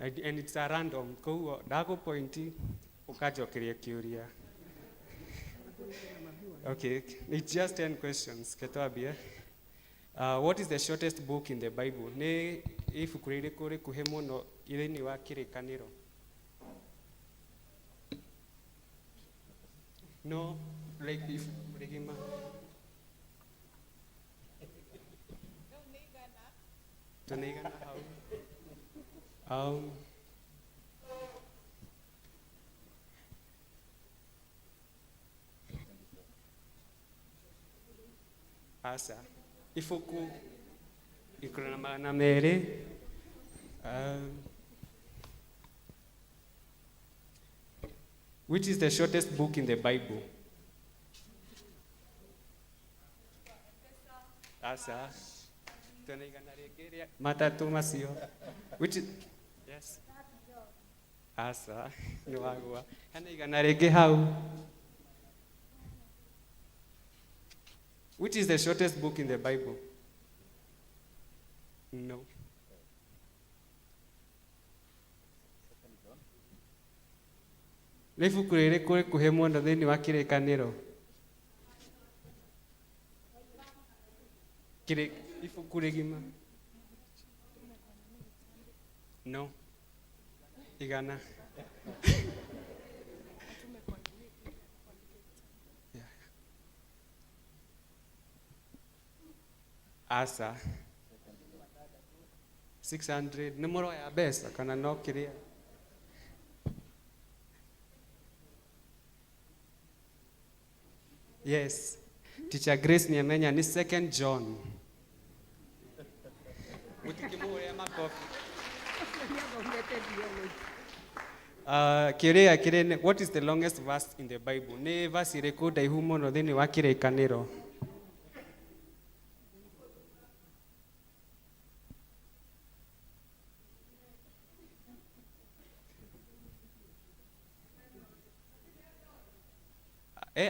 And it's a random. Dago pointi, ukajokiria kiuria. Okay, it's just 10 questions. What is the shortest book in the Bible? Ne if ukurire kore kuhemo no ile ni wa kirikaniro. No, like if regima. Tunaigana how? Asa ifuku ikuna magana mere which is the shortest book in the Bible? Asa matatu masio. Which is, yes. Asa no agua. Hana igana rege how? Which is the shortest book in the Bible? No. Nĩ ibuku rĩrĩkũ rĩkuhĩ mũno thĩinĩ wa kĩrĩkanĩro? Ibuku rĩgima? No. Igana. Asa 600 nĩ mũroya mbeca kana no kĩrĩa? Yes. Teacher Grace ni amenya ni 2 John. Mutikimũhũrĩre makofi. Kĩrĩa what is the longest verse in the Bible? Nĩ verse ĩrĩkũ ndaihu mũno thĩinĩ wa kĩrĩkanĩro?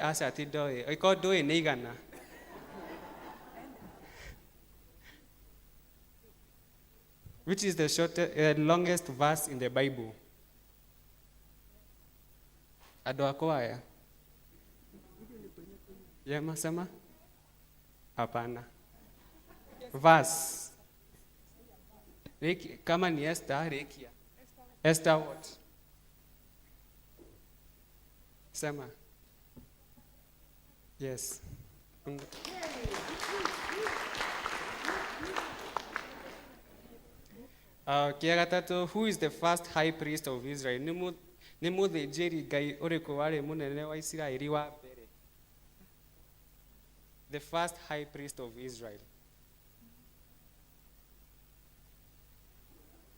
Aca ti ndoĩ. Oiko ndũĩ nĩ igana. Which is the shortest, longest verse in the Bible? Andũ akwa aya. Masema? Hapana. Verse. Kama ni Esther, rekia. Esther what? Sema. Yes. Kiagatatu, who is the first high priest of Israel? Nĩ mũthĩnjĩri Ngai ũrĩkũ warĩ mũnene wa Isiraeli wa mbere? The first high priest of Israel.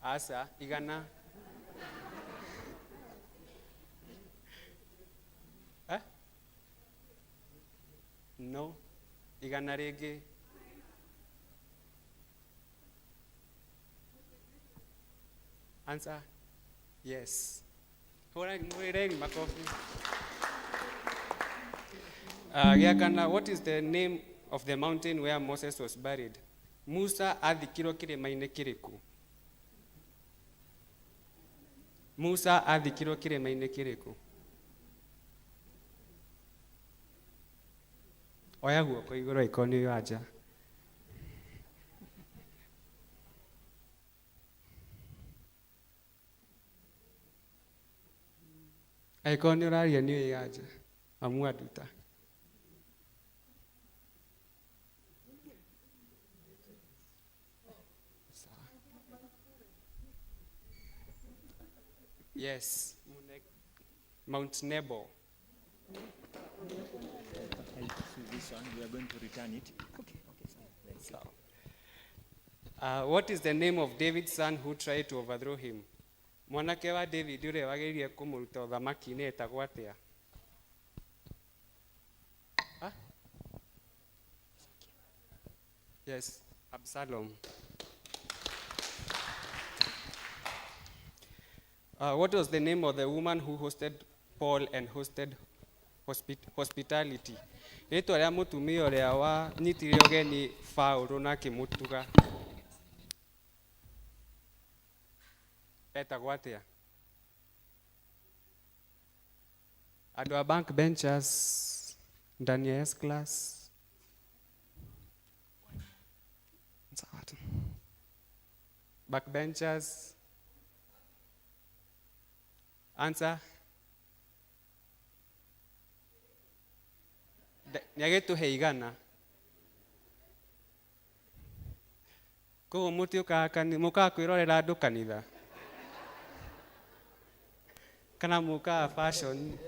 Asa, igana. No. Igana rĩngĩ. Answer. Yes. Hũrĩreni makofi. Gĩakana, what is the name of the mountain where Moses was buried? Musa athikirwo kĩrĩma-inĩ kĩrĩkũ? Musa athikirwo kĩrĩma-inĩ kĩrĩkũ? Oya guoko igũrũ aiko nĩ wanja. Aiko nĩ ũraria nĩ wanja. Amu aduta. Yes. Mount Nebo. This one, we are going to return it. Okay. Let's go. What is the name of David's son who tried to overthrow him? Mwanake wa David ũrĩa wageririe kũmũruta ũthamaki-inĩ etagwo atĩa? Yes, Absalom. What was the name of the woman who hosted Paul and hosted hospitality? Rĩtwa rĩa mũtumia ũrĩa wanyitire ũgeni Paulo na akĩmũtuga. Etagwo atĩa? Andũ a bank benchers ndani ya S class. Backbenchers. Answer. Nĩagĩtũhe igana. Koguo mũkaga kwĩrorera andũ kanitha. Kana mũkaga fashion.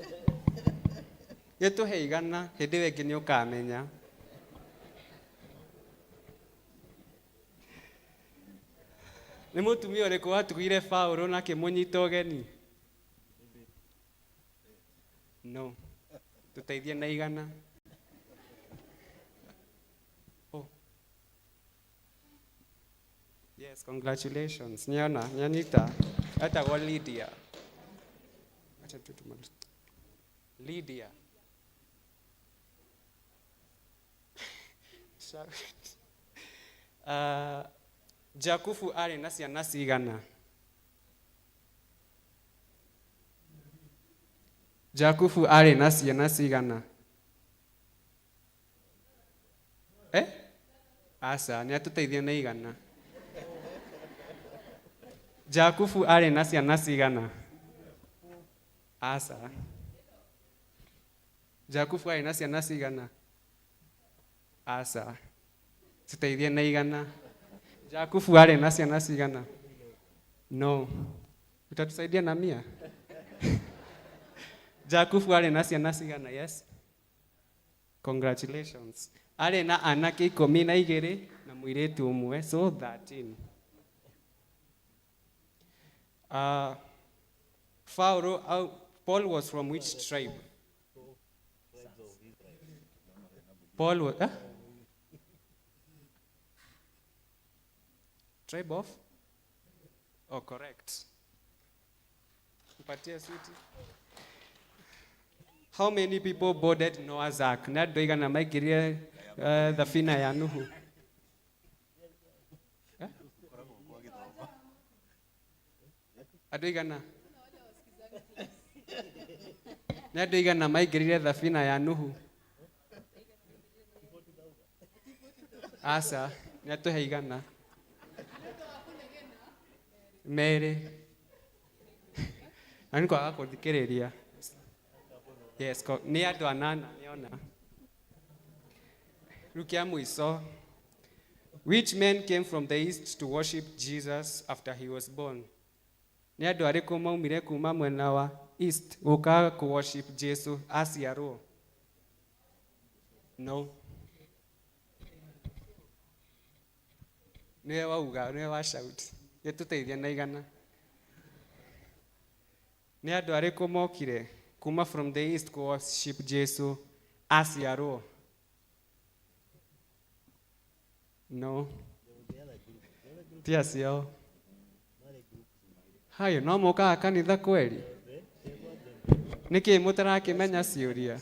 Gĩtũhe igana, hĩndĩ ĩyo ĩngĩ nĩũkamenya. Nĩ mũtumia ũrĩkũ watugire Paulo na akĩmũnyita ũgeni? No. Tũteithie na igana. Oh. Yes, congratulations. Niona, nyanyita. Etagwo Lydia. Acha tu tumalize. Lydia. Jakubu arĩ na ciana cigana? Jakubu arĩ na ciana cigana? Aca, nĩ atũteithia na igana. Jakubu arĩ na ciana cigana? Aca. Jakubu arĩ na ciana cigana? Aca. Tũteithie na igana. Jakubu arĩ na ciana cigana? No. Utatusaidia na 100? Jakubu arĩ na ciana cigana? Yes. Congratulations. Arĩ na anake 12 na mũirĩtu ũmwe, so 13. Paul was from which tribe? Paul was tribe of? Oh, correct. How many people boarded Noah's Ark? Na doigana maingĩrire thabina ya Nuhu? Adoigana? Na doigana maingĩrire thabina ya Nuhu? Aca, nĩ atũhe igana. Merĩ. Na nĩ kwaga kũthikĩrĩria. Yes, nĩ andũ 8 nĩona. Rĩu kĩa mũico. Which men came from the east to worship Jesus after he was born? Nĩ andũ arĩkũ maumire kuma mwena wa east gũka ku worship Jesu aciarwo? No. Nĩwe wauga, nĩwe wa shout. Gĩtũteithia na igana. Nĩ andũ arĩkũ mokire kuma from the east ku worship Jesu aciarwo? No. Ti acio. Hayo no mũkaga kanitha kweli? Nĩkĩ mũtarakĩmenya ciũria?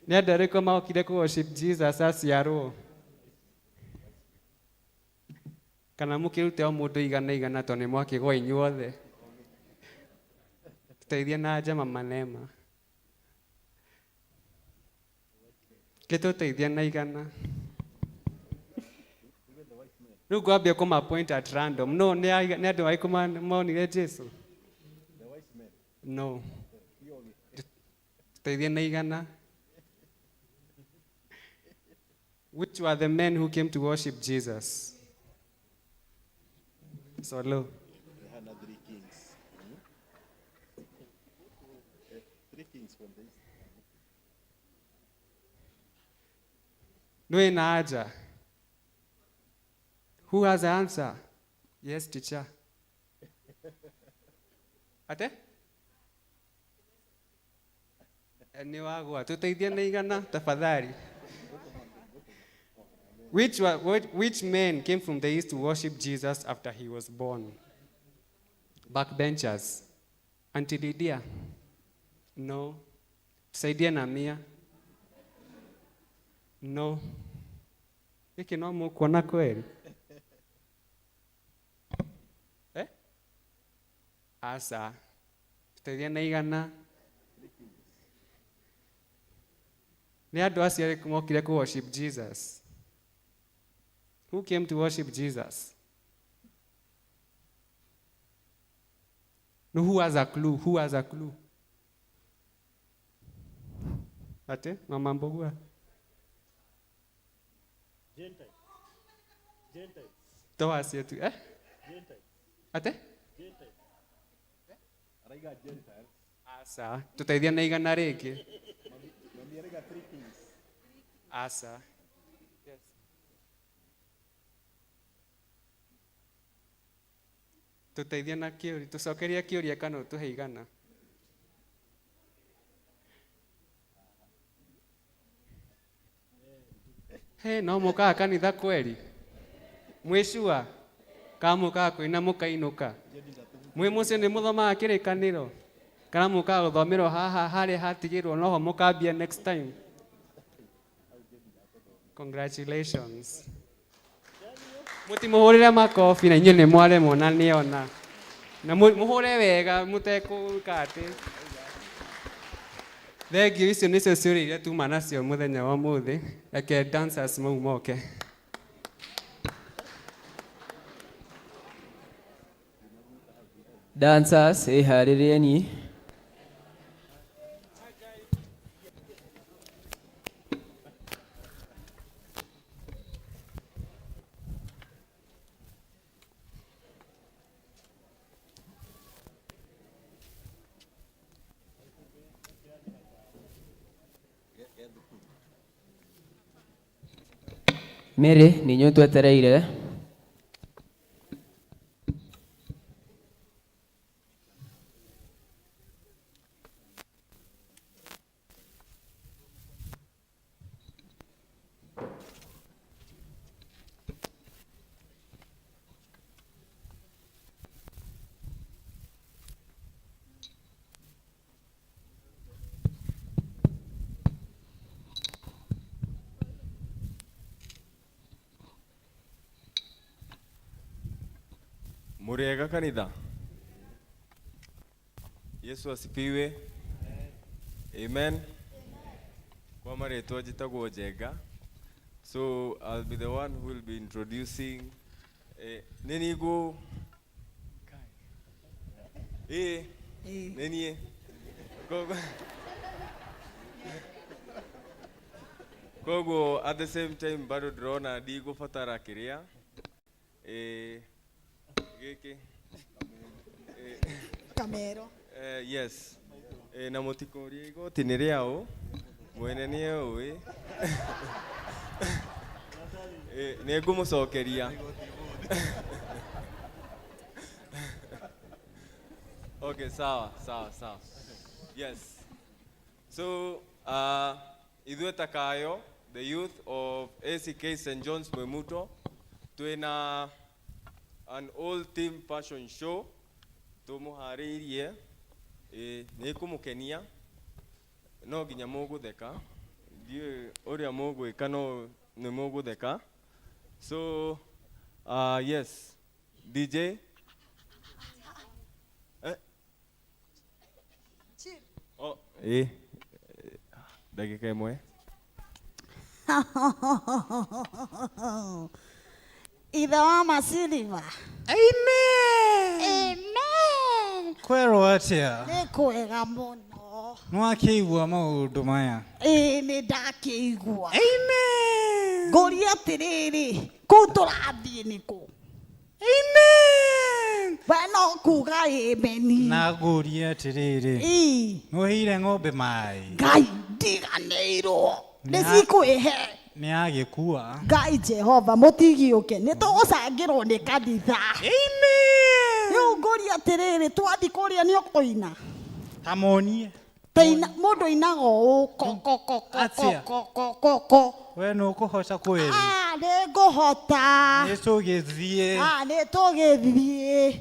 Nĩ andũ arĩkũ mokire ku worship Jesus aciarwo? Kana mũkĩrute o mũndũ igana tondũ nĩ mwakĩgwa inyuothe? Tũteithie na njama manema. Gĩtũteithie na igana. Rĩu ngwambia kũma-point at random. No, nĩ andũ arĩkũ monire Jesu? No. Tũteithie na igana. Which were the men who came to worship Jesus? Solo. There are 3 kings. 3 kings from this. Nũĩ na anja? Who has the answer? Yes, teacher. Ate? Nĩ wagwa. Tũteithie na igana tafadhali. Which men came from the east to worship Jesus after he was born? Backbenchers. Auntie Lydia? No. Tusaidie na 100? No. Hiki no mũkuona kweli? Aca. Tuteithie na igana. Nĩ andũ acio mokire ku worship Jesus? Who came to worship Jesus? No, who has a clue? Who has a clue? Ate? Mama Mbogua? Gentiles. Toa sietu, Gentiles. Ate? Gentiles. Araiga Gentiles. Asa. Tutaithia na igana rĩngĩ. Mami araiga 3 kings. Asa. Yes. Tutaithia na kĩũria. Tucokeria kĩũria kana ũtũhe igana. No mũkaga kanitha kweli? Mwĩcua? Kana mũkaga kũina mũkainũka? Mwĩ mũciĩ nĩ mũthomaga kĩrĩkanĩro? Kana mũkaga gũthomerwo haha harĩa hatigĩrwo noho mũkambia next time? Congratulations. Mũtimũhũrĩre makobi na inyuĩ nĩ mwaremwo na nĩona. Na mũhũre wega mũtekũka atĩ. Thengio icio nĩcio ciũria iria tuma nacio mũthenya wa mũthĩ. Reke dancers mau moke. Dancers, harĩrĩeni. Mary, nĩ inyuĩ twetereire. Muriega kanitha. Yesu asifiwe. Amen. Kwa marĩtwa njĩtagwo Njenga. So I'll be the one who will be introducing Nenigo. Nenie. Kogo at the same time bado drona digo fatara kiria. Camero. Yes. Na mutikoria igoti nĩ rĩao. Mwene nĩ eũĩ. Nĩ ngũmũcokeria. Okay, sawa. Yes. So, ithuĩ takayo, the youth of ACK St. John's Mwemuto, twĩna an old team fashion show tumuharĩirie nĩ kumũkenia no nginya mũgũtheka ndiĩ ũrĩa mũgwĩka no nĩ mũgũtheka. So yes, DJ ndagĩka ĩmwe. Ithe wa Masiliva. Amen. Kwerwo atia? Nĩ kwega mũno. Nĩwakĩigua maũndũ maya? Nĩ ndakĩigua. Amen. Ngũria atĩrĩrĩ, kũu tũrathiĩ nĩ kũ? Amen. We no kuga amen. Na ngũria atĩrĩrĩ, nĩũheire ng'ombe maĩ? Ngai ndiganĩirwo. Nĩcikwĩhe. Nĩagĩkua. Ngai Jehova mũtigiũke nĩ tũgũcangĩrwo nĩ kanitha. Amen. Rĩu ngũria atĩrĩrĩ, twathi kũrĩa nĩ ũkũina? Tamonie. Mũndũ ainaga ũũ ko. We nĩũkũhota kweri? Nĩngũhota. Nĩtũgĩthiĩ. Nĩtũgĩthiĩ.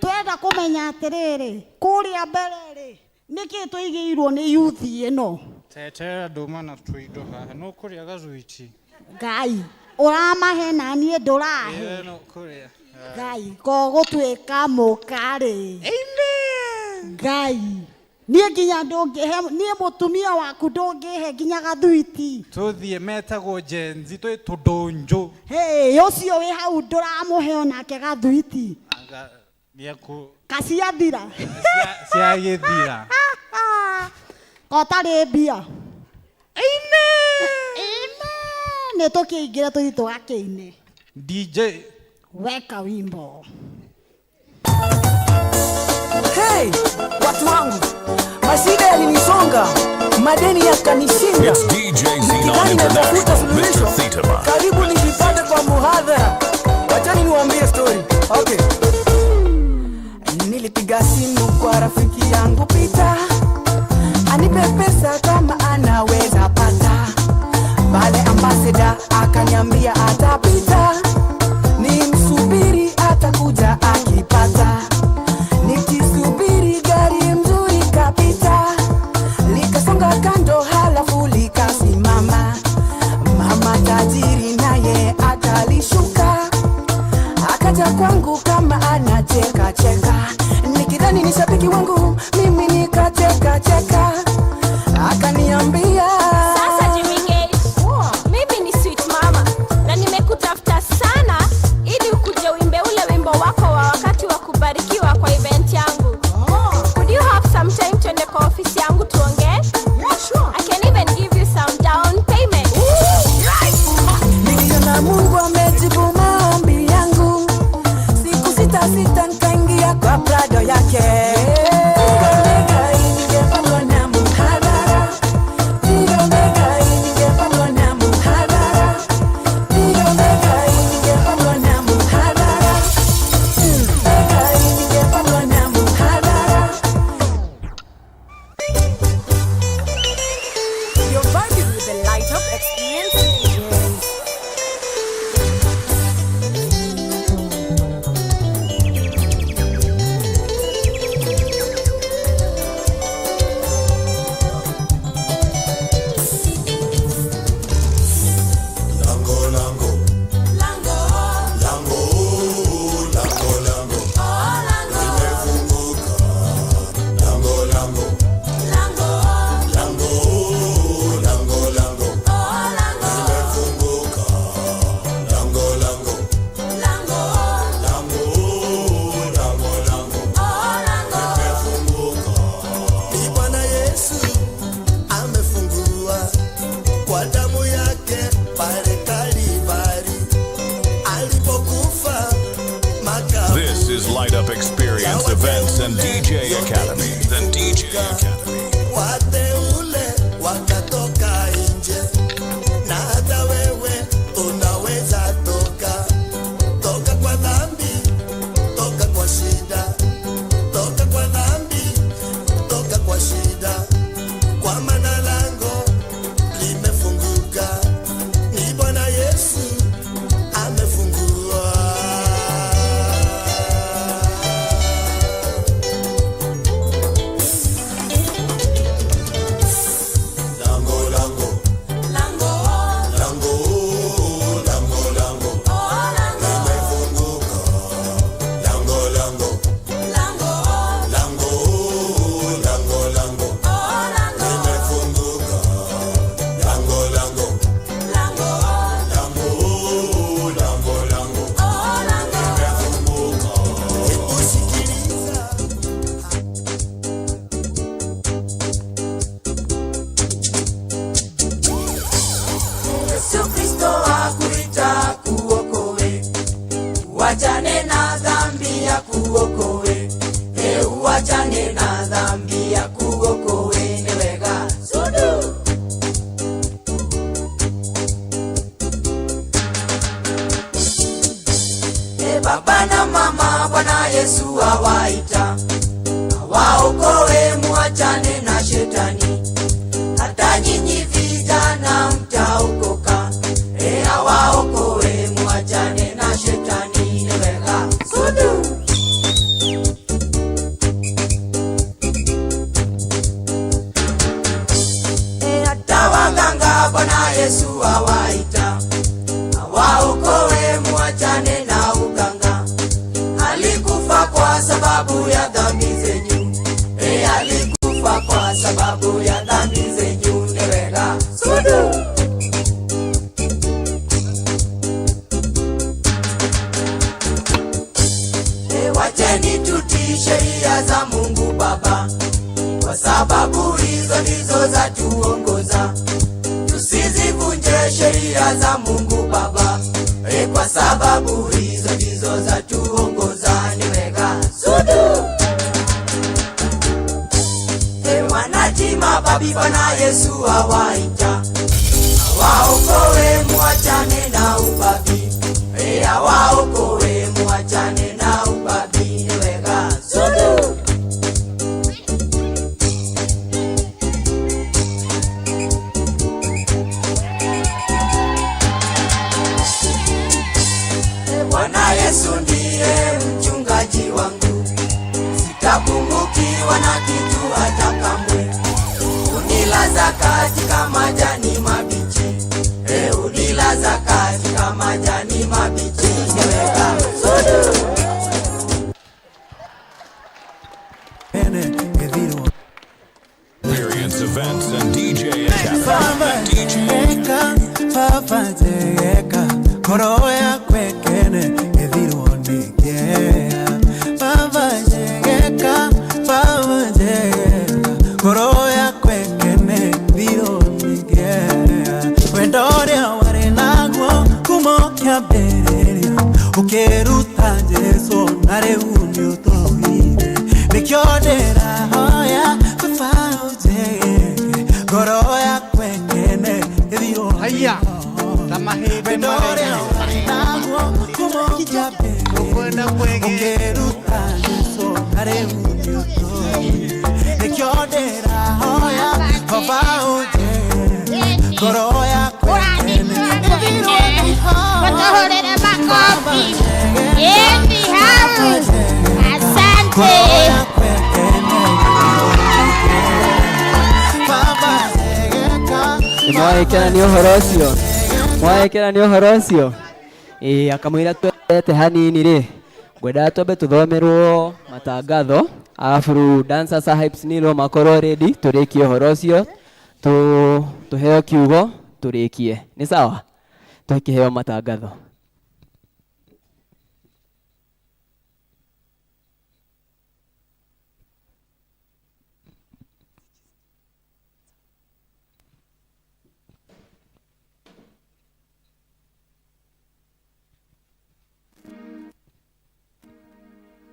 Twenda kũmenya atĩrĩrĩ, kũrĩa mbere-rĩ, nĩkĩ tũigĩirwo nĩ yuthi ĩno? Tetera ndũma na tũindo haha, nũkũrĩa gathwiti? Ngai, ũramahe na niĩ ndũrahe. Nũkũrĩa. Ngai, gũgũtuĩka mũka-rĩ. Amen. Ngai, niĩ nginya ndũngĩhe, niĩ mũtumia waku ndũngĩhe nginya gathwiti. Tũthiĩ metagwo Genzi, twĩ tũndũnjũ. Ũcio wĩ hau ndũramũhe onake gathwiti. Kaciathira. Ciagĩthira. Kotarĩ mbia. Amen. Nĩtũkĩingĩre tũthiĩ tũgakĩine. DJ. Weka wimbo. Hey, watu wangu, mashida yalinisonga, madeni yakanishinda. Nikidhani natafuta suluhisho, karibu nijipate kwa muhadhara. Wachani niwaambie story. Okay. Nilipiga simu kwa rafiki yangu Peter, anipe pesa kama anaweza pata. Pale ambassador akaniambia atapita, nimsubiri atakuja akipata. Nikisubiri gari mzuri kapita, likasonga kando halafu likasimama. Mama tajiri naye akalishuka, akaja kwangu kama anacheka cheka. Nikidhani ni shabiki wangu mimi This is Light Up Experience Events and DJ Academy. The DJ Academy. Wateule wakatoka nje, na hata wewe unaweza toka kwa dhambi, toka kwa shida, toka kwa dhambi, toka kwa shida, kwa maana lango limefunguka, ni Bwana Yesu amefungua. Uachane na dhambi ya kuokoe, uachane na dhambi ya kuokoe, ni wega sudu. Baba na mama, Bwana Yesu awaita, waokoe, muachane na shetani, hata nyinyi vijana mtaokoka, waokoe, muachane na shetani, ni wega sudu. Hata waganga Bwana Yesu awaita, waokoe, muachane na uganga, alikufa kwa sababu ya dhambi zenyu, alikufa kwa sababu ya dhambi zenyu, ni wega sudu. Wacheni tutii sheria za Mungu Baba, kwa sababu hizo ndizo za tuongoza. Tusizivunje sheria za Mungu Baba, kwa sababu hizo ndizo za tuongoza, ni wega sudu. Wanatima babi, Bwana Yesu awaita, waokoe, muachane na ubabi, waokoe, muachane na ubabi, ni wega sudu. Bwana Yesu ndiye mchungaji wangu, sitapungukiwa na kitu hata kamwe. Unilaza katika majani mabichi, unilaza katika majani mabichi, ni wega sudu. Experience Events and DJ Academy. The DJ Academy. Papa Jeka, Koroya Kwekene, Evironikia. Papa Jeka, Koroya Kwekene, Evironikia. Wendoria Warenago, Kumokia Berelia, Ukeruta Jeso, Nare Unio Tohide, Nikyodera Hoya, Papa Jeka, Koroya Kwekene, Evironikia. Vendoria Warenago, Kumokia Berelia, Ukeruta Jeso, Nare Unio Tohide, Nikyodera Hoya, Papa Jeka, Koroya Kwekene. Mwaikera ni uhoro ucio. Mwaikera ni uhoro ucio. Akamwira twete hanini ri. Ngwenda twambe tuthomerwo matangatho. Afro dancers hypes nilo makoro ready turikie uhoro ucio. Tuheo kiugo turikie. Ni sawa? Tukiheo matangatho.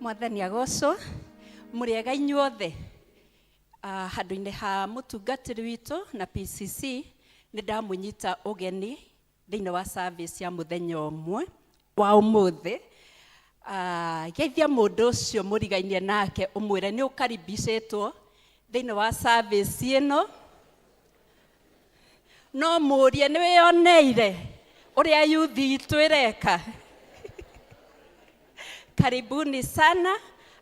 Mwathani agocwo muriega inyuothe handu-inĩ ha mũtungatĩri witũ na PCC nĩ ndamunyita ũgeni thĩinĩ wa service ya mũthenya ũmwe wa ũmũthĩ. Geithia mũndũ ũcio mũrigainie nake ũmwĩre nĩ ũkaribicĩtwo thĩinĩ wa service ĩno. No mũrie nĩ wĩoneire ũrĩa youth itũ ĩreka. Karibuni sana.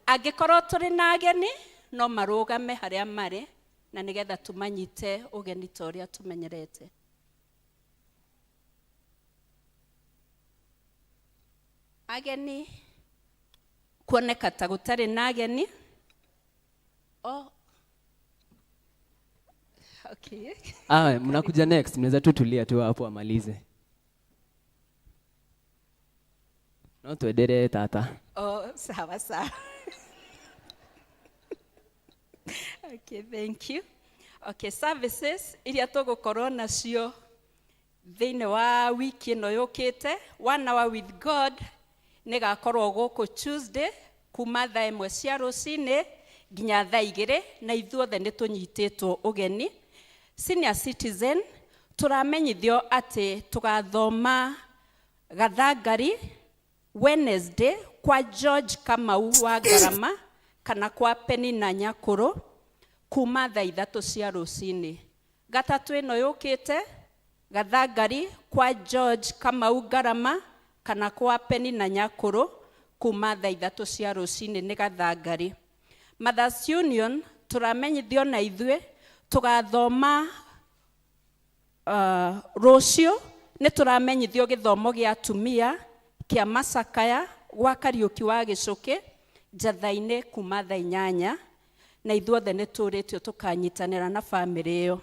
Angĩkorwo tũrĩ na ageni no marũgame harĩa marĩ na nĩgetha tumanyite ũgeni ta ũrĩa tũmenyerete. Ageni kuoneka ta gũtarĩ na ageni. Okay. Mnakuja next, mnaweza tutulia tu hapo amalize. No tuendelee tata. Sawa sawa. Okay, thank you. Okay, services iria tũgũkorwo nacio thĩinĩ wa wiki ĩno yũkĩte, 1 hour with God nĩ gakorwo gũkũ Tuesday kuma thaa 1 cia rũcinĩ nginya thaa 2 na ithuothe nĩ tũnyitĩtwo ũgeni. Senior citizen tũramenyithio atĩ tũgathoma Gathangari Wednesday kwa George Kamau wa Ngarama kana kwa Penina Nyakũrũ kuma thaa 3 cia rũcinĩ. Gatatũ ĩno yũkĩte Gathangari kwa George Kamau Ngarama kana kwa Penina Nyakũrũ kuma thaa 3 cia rũcinĩ nĩ Gathangari. Mothers Union tũramenyithio na ithuĩ tũgathoma rũciũ nĩ tũramenyithio gĩthomo gĩa atumia kia Masakaya gwa Kariũki wa Gĩcũkĩ Njatha-inĩ kuma thaa 8 na ithuothe nĩ tũrĩtio tũkanyitanĩra na family ĩyo.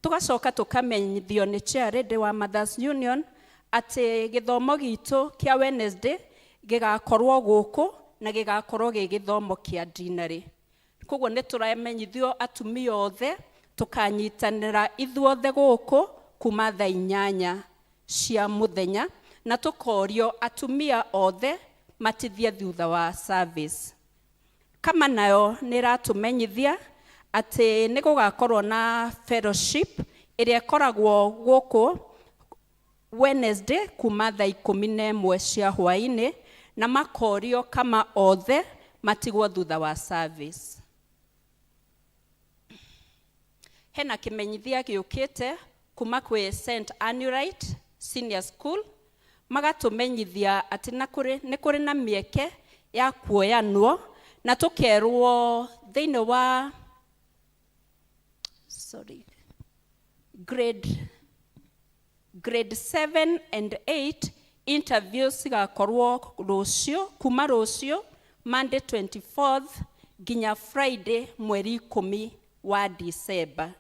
Tũgacoka tũkamenyithio nĩ chairlady wa Mothers Union atĩ gĩthomo gitũ kia Wednesday gĩgakorwo gũkũ na gĩgakorwo gĩ gĩthomo kia dinarĩ. Koguo nĩ tũramenyithio atumia othe tũkanyitanĩra ithuothe gũkũ kuma thaa 8 cia mũthenya na tũkorio atumia othe matithie thutha wa service. Kama nayo nĩ ratũmenyithia atĩ nĩ gũgakorwo na fellowship ĩrĩa ĩkoragwo gũkũ Wednesday kuma thaa 11 cia hwaĩ-inĩ na makorio kama othe matigwo thutha wa service. Hena kĩmenyithia gĩũkĩte kuma kwĩ St. Anurite Senior School magatũmenyithia atĩ nĩ kũrĩ na mĩeke ya kuoyanwo na tũkerwo thĩinĩ wa grade 7 and 8 interviews cigakorwo rũciũ kuma rũciũ Monday 24th nginya Friday mweri 10 wa December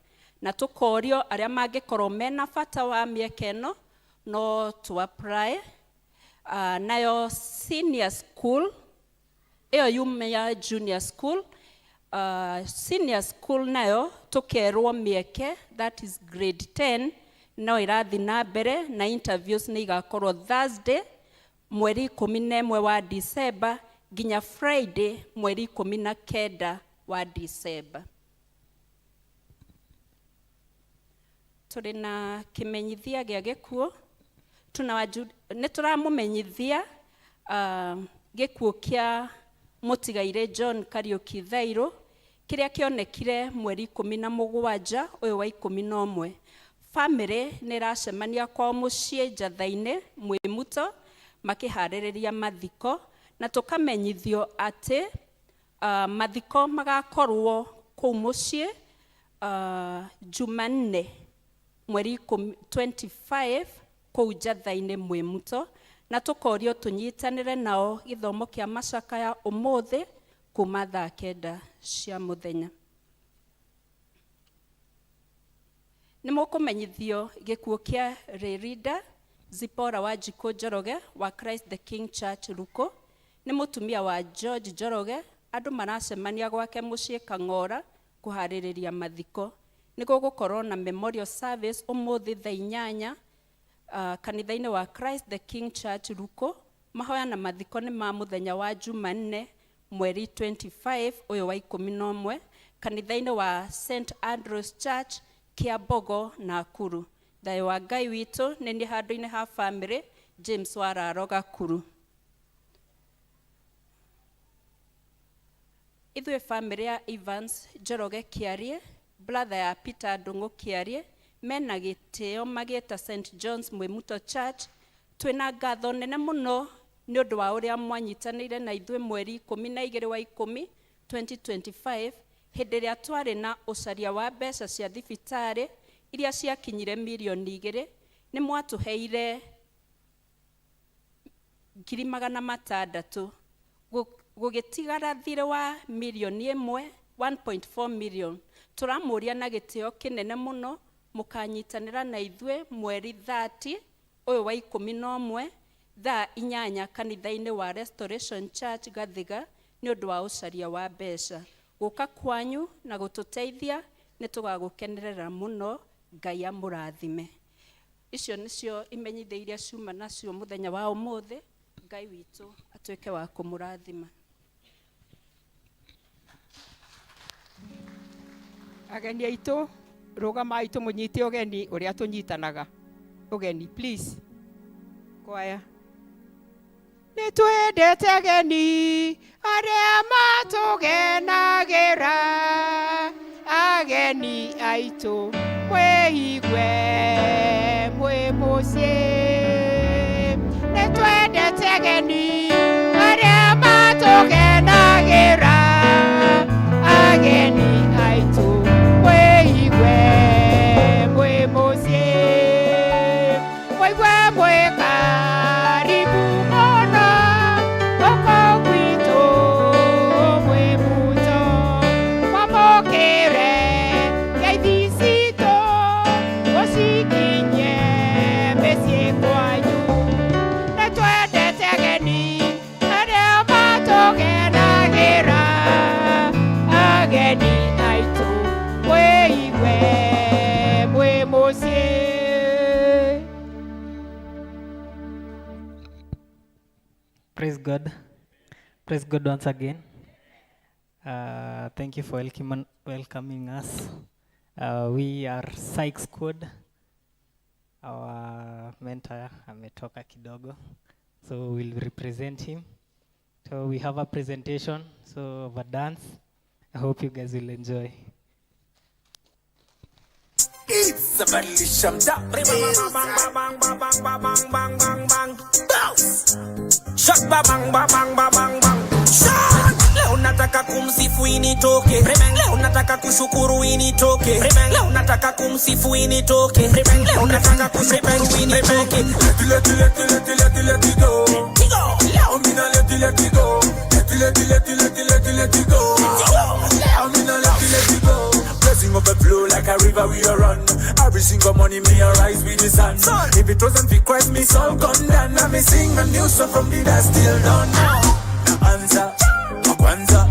na tũkorio arĩa mangĩkorwo mena bata wa mĩeke ĩno no to apply. Nayo senior school ĩyo yumia junior school senior school nayo tũkerwo mĩeke that is grade 10 no irathi na mbere na interviews nĩ igakorwo Thursday mweri 11 wa December nginya Friday mweri 19 wa December. Tũrĩ na kĩmenyithia gĩa gĩkuũ nĩ tũramũmenyithia gĩkuũ kĩa mũtigaire John Kariũki Thairũ kĩrĩa kĩonekire mweri 17 ũyũ wa 11. Family nĩ iracemania kwa mũciĩ Njatha-inĩ Mwĩmuto makĩharĩrĩria mathiko na tũkamenyithio atĩ mathiko magakorwo kũu mũciĩ Jumanne mweri 25 kũu Njatha-inĩ Mwĩmuto, na tũkorio tũnyitanĩre nao gĩthomo kĩa macakaya ũmũthĩ kuma thaa 9 cia mũthenya. Nĩ mũkũmenyithio gĩkuũ kĩa Rĩrinda Zipora Wanjikũ Njoroge wa Christ the King Church Ruko. Nĩ mũtumia wa George Njoroge. Andũ maracemania gwake mũciĩ Kang'ora kũharĩrĩria mathiko. Nĩ gũgũkorwo na memorial service ũmũthĩ thaa 8 kanitha-inĩ wa Christ the King Church Ruko. Mahoya na mathiko nĩ ma mũthenya wa Jumanne mweri 25 ũyũ wa 11 kanitha-inĩ wa St Andrews Church Kiambogo Nakuru. Thayũ wa Ngai witũ nĩ nĩ handũ-inĩ ha family James Wararo Gakuru. Ithuĩ family ya Evans Njoroge Kiarie, brother ya Peter Ndung'u Kiarie, mena gĩtĩo magĩta St John's Mwĩmuto Church. Twĩna ngatho nene mũno nĩ ũndũ wa ũrĩa mwanyitanĩire na ithuĩ mweri 12 wa 10 2025 hĩndĩ ĩrĩa twarĩ na ũcaria wa mbeca cia thibitarĩ iria ciakinyire milioni 2. Nĩ mwatũheire 600,000 gũgĩtigara thirĩ wa milioni 1.4 million. Tũramũria na gĩtĩo kĩnene mũno mũkanyitanĩra na ithuĩ mweri 30 ũyũ wa 11 thaa 8 kanitha-inĩ wa Restoration Church Gathiga nĩ ũndũ wa ũcaria wa mbeca. Gũka kwanyu na gũtũteithia nĩ tũgagũkenerera mũno. Ngai amũrathime. Icio nĩcio imenyithia iria ciuma nacio mũthenya wa ũmũthĩ. Ngai witũ atuĩke wa kũmũrathima. Ageni aitũ, rũgamai tũmũnyite ũgeni ũrĩa tũnyitanaga. Ũgeni, please. Kwaya. Nĩ twendete ageni arĩa matũgenagĩra. Ageni aitũ, mwĩigwe mwĩ mũciĩ. Nĩ twendete ageni arĩa matũgenagĩra. Ageni aitũ, mwĩigwe mwĩ mũciĩ. Mwĩigwe mwĩ karibu mũno gũkũ gwitũ Mwĩmuto. Mwamũkĩre ngeithi citũ gũcikinyie mĩciĩ kwanyu. Nĩ twendete ageni arĩa matũgenagĩra. Ageni aitũ, mwĩigwe mwĩ mũciĩ. Praise God. Praise God once again. Thank you for welcoming us. We are Psych Squad. Our mentor ametoka kidogo, so we'll represent him. So we have a presentation, so of a dance. I hope you guys will enjoy. It's a badilisha mda. Bang bang bang bang bang bang bang bang bang. Bounce. Shot bang bang bang bang bang bang. Shot. Leo nataka kumsifu initoke. Leo nataka kushukuru initoke. Leo nataka kumsifu initoke. Leo nataka kushukuru initoke. Let it go. Leo mina let it go. Let it go. Leo mina let it go. Blessing overflow like a river we are run. Every single morning me arise with the sun. If it wasn't for Christ, me soul gone down. Now me sing a new song from the dust till dawn. Now answer, Kwanza.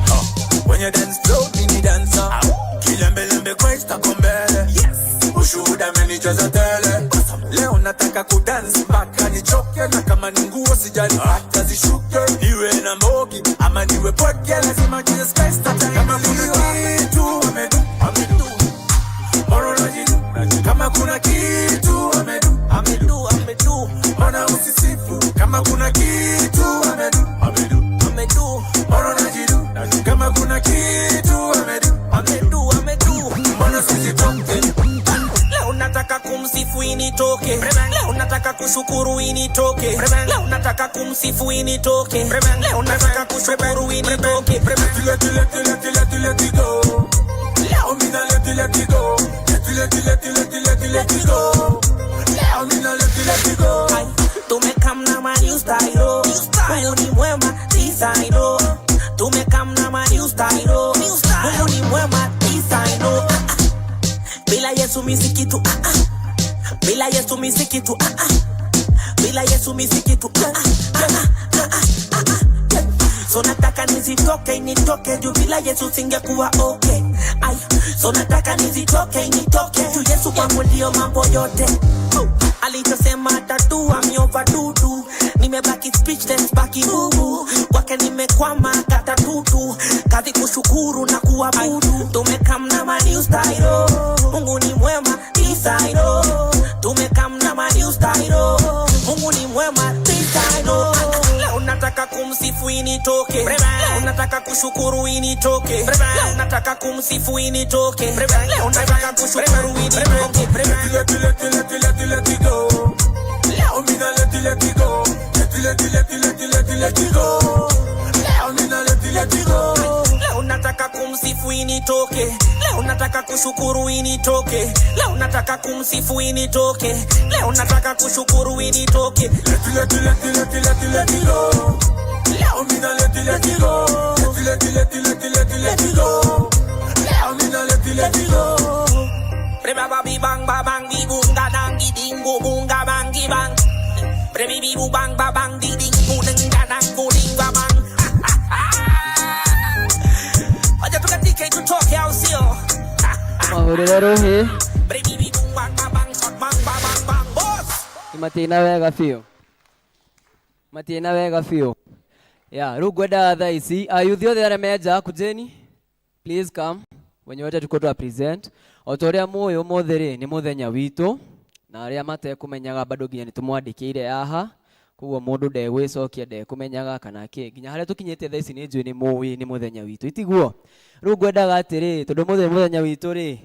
When you dance slow, me need dancer. Kilembe Christ akombele. Yes. Ushuhuda amenijaza tele. Leo nataka kudance mpaka nichoke, na kama ni nguo sijali hata zishuke. Niwe na mbogi ama niwe pweke, lazima Jesus Christ ataka. Kama kuna kitu amedu moro najidu. Kama kuna kitu amedu mbona usisifu. Kama kuna kitu amedu moro najidu. Kama kuna kitu amedu mbona usisifu. Leo nataka kumsifu initoke. Leo nataka kushukuru initoke. Leo nataka kumsifu initoke. Leo nataka kushukuru initoke. Let it go. Leo mina let it go. Let it go. Bila Yesu mimi si kitu. Bila Yesu mimi si kitu. So nataka nizitoke nitoke juu bila Yesu singekuwa okay. So nataka nizitoke nitoke juu Yesu kwangu ndio mambo yote. Alichosema tatua miova dudu, nimebaki speechless baki bubu. Kwake nimekwama kata tutu, kazi kushukuru na kuabudu. Tumekamna ma new style, Mungu ni mwema isairo. Tumekamna ma new style, Mungu ni mwema isairo. Leo nataka kumsifu initoke, leo nataka kushukuru initoke, leo nataka kumsifu initoke, leo nataka kushukuru initoke. Let it go. Leo mina let it go. Let it go. Leo mina let it go. Leo nataka kumsifu initoke, leo nataka kushukuru initoke, leo nataka kumsifu initoke, leo nataka kushukuru initoke. Let it go. Leo mina let it go. Let it go. Leo mina let it go. Baba bi bang ba bang di bunga dang di ding bu bunga bang di bang. Baby bi bu bang ba bang di ding bu ding da dang bu ding ba bang. Aja tukatike tutoke au sio? Mahurero he. Baby bi bu bang ba bang shot bang ba bang bang boss. Matina wega fio. Matina wega fio. Yeah, rugweda thaa ici. Ayuthi othe arĩa meja kujeni. Please come. Wenye wote tuko tu present. Otoria moyo mothere ni muthenya witu na aria matekumenyaga bado nginya nitumwandikire aha kuguo mundu ndegwicokia ndekumenyaga kana ki nginya haria tukinyite thaa ici ni njui ni muwi ni muthenya witu itiguo ru ngwendaga atiri tondu muthenya witu ri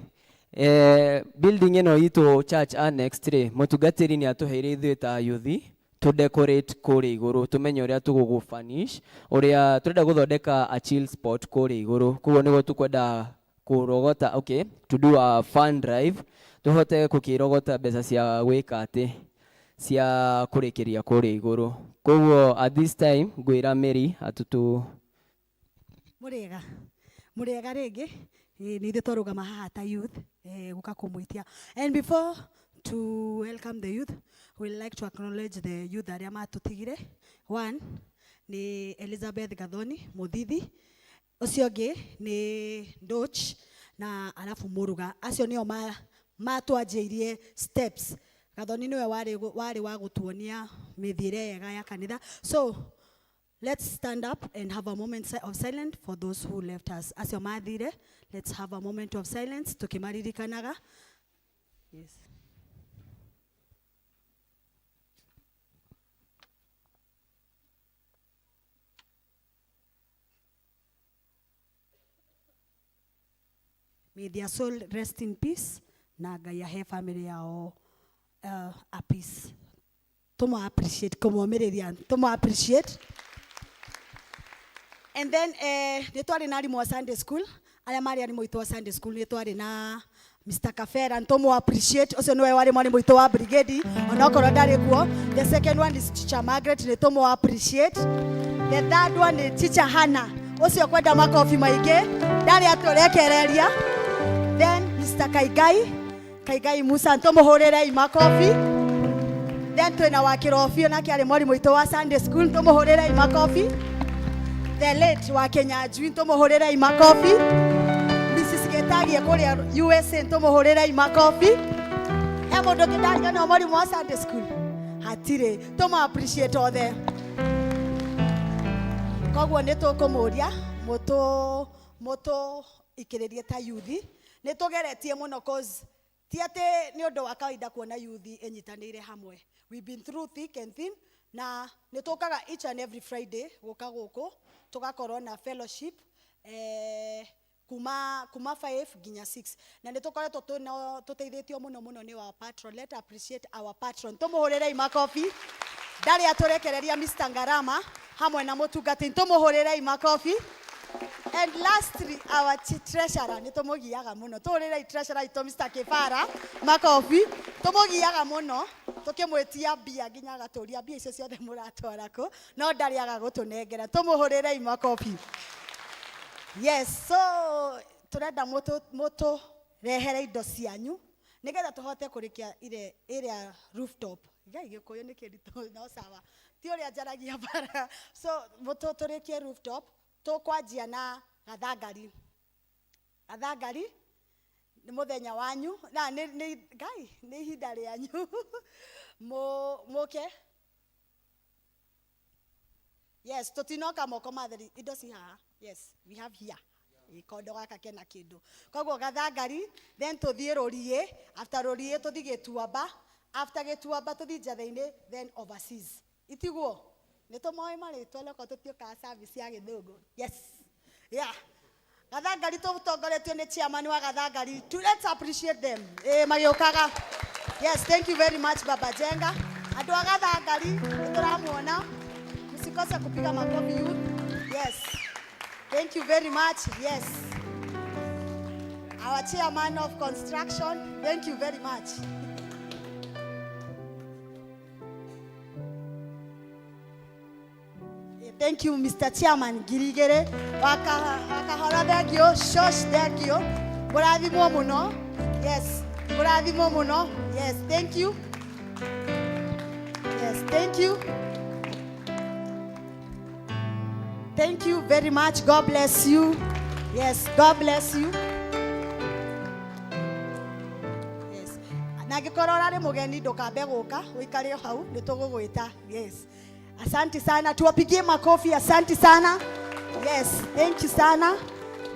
building ino itu church annex ri mutungatiri ni atuheire ithuĩ ta yuthi to decorate kuri iguru tumenye uria tugugufanish uria turenda guthondeka a chill spot kuri iguru kuguo niguo tukwenda kurogota okay to do a fun drive tuhote kukirogota mbeca cia gwika ati cia kurikiria kuri iguru koguo at this time ngwira Mary atutu murega rege ni thitorugama haha ta youth guka kumwitia and before to welcome the youth we like to acknowledge the youth aria matutigire. One ni Elizabeth Gathoni Muthithi, ucio ngi ni Ndoch na alafu Muruga. Acio nio matwanjirie steps. Gathoni niwe wari wa gutuonia mithire yega ya kanitha. So let's stand up and have a moment of silence for those who left us. Acio mathire, let's have a moment of silence tukimaririkanaga. Yes. May their soul rest in peace. Na Ngai ahe family yao a peace. Tomo appreciate como meredia. Tomo appreciate. And then netwari na arimu wa Sunday school. Aya mari arimu itu wa Sunday school netwari na Mr. Kafera. Tomo appreciate. Oso niwe wari mwarimu itu wa brigade. Onokorwo ndari kuo. The second one is Teacher Margaret. Netomo appreciate. The third one is Teacher Hannah. Oso kwenda makofi maige. Ndari aturekereria. Then Mr. Kaigai Musa ntomo horera imakofi. Then twena wa Kirofio na kiari mwarimu itu wa Sunday school ntomo horera imakofi. The late wa Kenya Jui ntomo horera imakofi. Mrs. Getagi kuri USA ntomo horera imakofi. Emo dokidari na mwarimu wa Sunday school. Hatire tomo appreciate all them. Koguo nitukomuria moto ikirerie ta yuthi nitugeretie muno cause tiate ni undu wa kawaida kuona yuthi enyitanire hamwe. We've been through thick and thin na nitukaga each and every Friday guka guku tugakorwo na fellowship kuma 5 ginya 6 na nitukoretwo tuteithitio muno ni wa patron. Let appreciate our patron. Tumuhurire imakofi. Ndari aturekereria Mr. Ngarama hamwe na mutungati tumuhurire imakofi. And lastly, our treasurer, nitomogiaga muno. Torera treasurer ito Mr. Kefara, makofi. Tomogiaga muno. Tukimwetia bia ginya gatoria bia icio ciothe muratwarako. No ndariaga gutunengera. Tomuhurire makofi. Yes, so turenda moto rehere indo cianyu nigetha tuhote kurikia area rooftop ngai gikuyu ni kirito no sawa ti uria njaragia bara so turikie rooftop tukwanjia na gathangari ni muthenya wanyu na ni ngai ni ihinda rianyu muke yes tutinoka moko matheri indo ci haha yes we have here ikondo gaka kena kindu koguo gathangari then tuthie rorie after rorie tuthi Gituamba after Gituamba tuthi Njatha-ini then overseas itiguo nitumoe maritwa loko tutioka service ya Githungu yes yeah gathangari tutongoretio ni chairman wa gathangari let's appreciate them magiokaga yes thank you very much Baba Jenga andu a gathangari nituramuona msikose kupiga makofi youth yes thank you very much yes our chairman of construction thank you very much thank you Mr. Chairman Girigere wakahora thengio shosh thengio murathimwo muno yes murathimwo muno yes thank you yes thank you very much God bless you yes God bless you yes nagikorora ri mugeni ndukambe guka wikare hau nitugugwita yes asante sana tuwapigie makofi asante sana yes thank you sana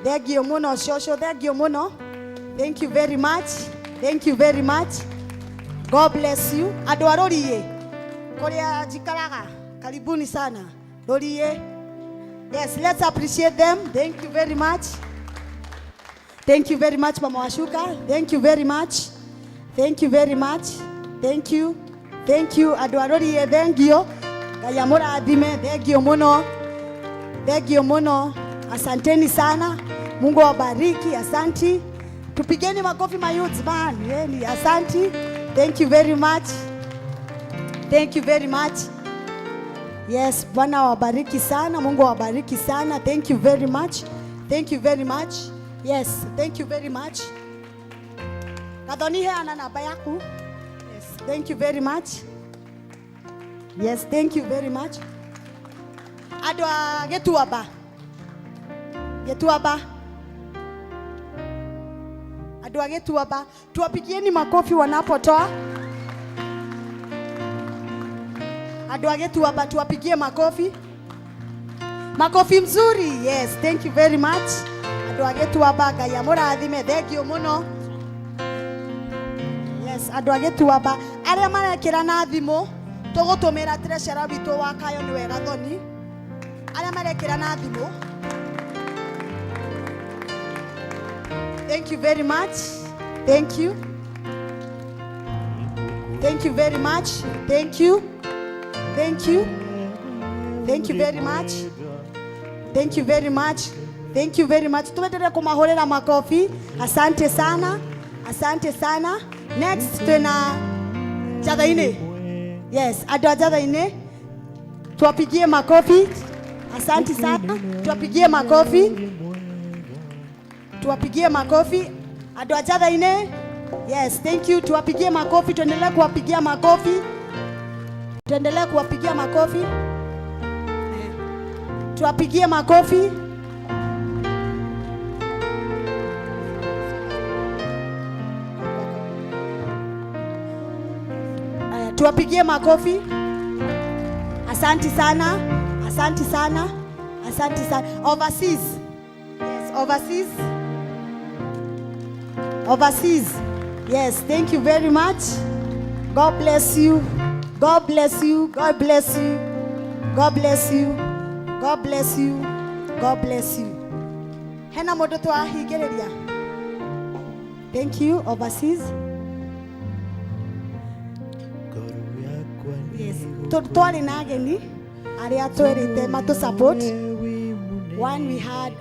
thengio muno shosho thengio muno thank you very much God bless you andu arorie kuria jikaraga karibuni sana rorie yes let's appreciate them thank you very much Mama Washuka thank you very much thank you andu arorie thengio Gaya murathime thengio muno asanteni sana Mungu awabariki asanti tupigeni makofi my youths man yani asanti thank you very much yes Bwana awabariki sana Mungu awabariki sana thank you very much yes thank you very much kadhoni ana namba yaku yes thank you very much yes thank you very much adwa Gituamba adwa Gituamba tuwapigieni makofi wanapotoa adwa Gituamba tuwapigie makofi mzuri yes thank you very much adwa Gituamba Gaya murathime thengio muno yes adwa Gituamba aria marekira na thimu tugutumira treasurer witu wa Kayo ni wega thoni aria marekira na thimu thank you very much thank you very much thank you very much tuendelee kumahorera makofi asante sana next tuna Njatha-ini yes andu a Njatha-ini tuwapigie makofi asante sana tuwapigie makofi andu a Njatha-ini yes thank you tuwapigie makofi tuendelee kuwapigia makofi tuwapigie makofi tuwapigie makofi asante sana overseas yes overseas yes thank you very much God bless you hena mundu twahingiriria thank you overseas yes twari na ageni aria twerite matu support one we had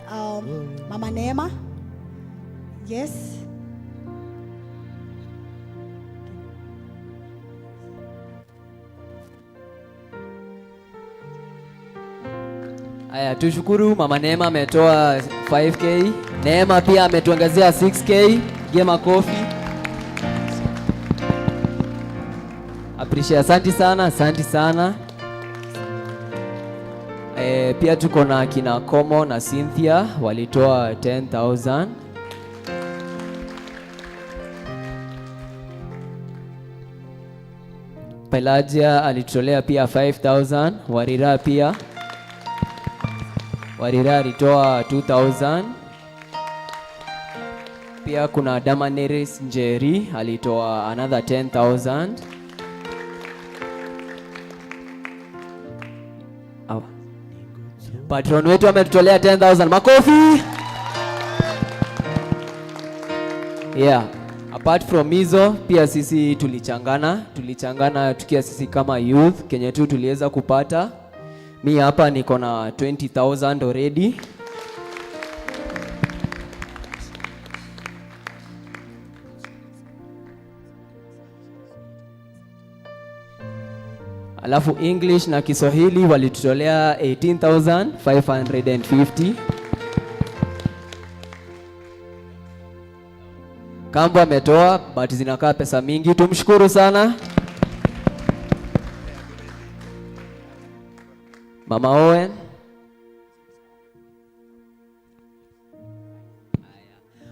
Mama Neema yes Aya, tushukuru Mama Neema ametoa 5K. Neema pia ametuangazia 6K.Gie makofi. Appreciate, asante sana. Pia tuko na kina Komo na Cynthia walitoa 10,000. Pelagia alitolea pia 5,000. Warira alitoa 2,000. Pia kuna Damaneris Njeri alitoa another 10,000. Patron wetu ametutolea 10,000. Makofi. Yeah. Apart from hizo pia sisi tulichangana tukia sisi kama youth Kenya tu tuliweza kupata. Mi hapa niko na 20,000 already. Alafu English na Kiswahili walitutolea 18,550. Kambo ametoa but zinakaa pesa mingi, tumshukuru sana. Mama Owen.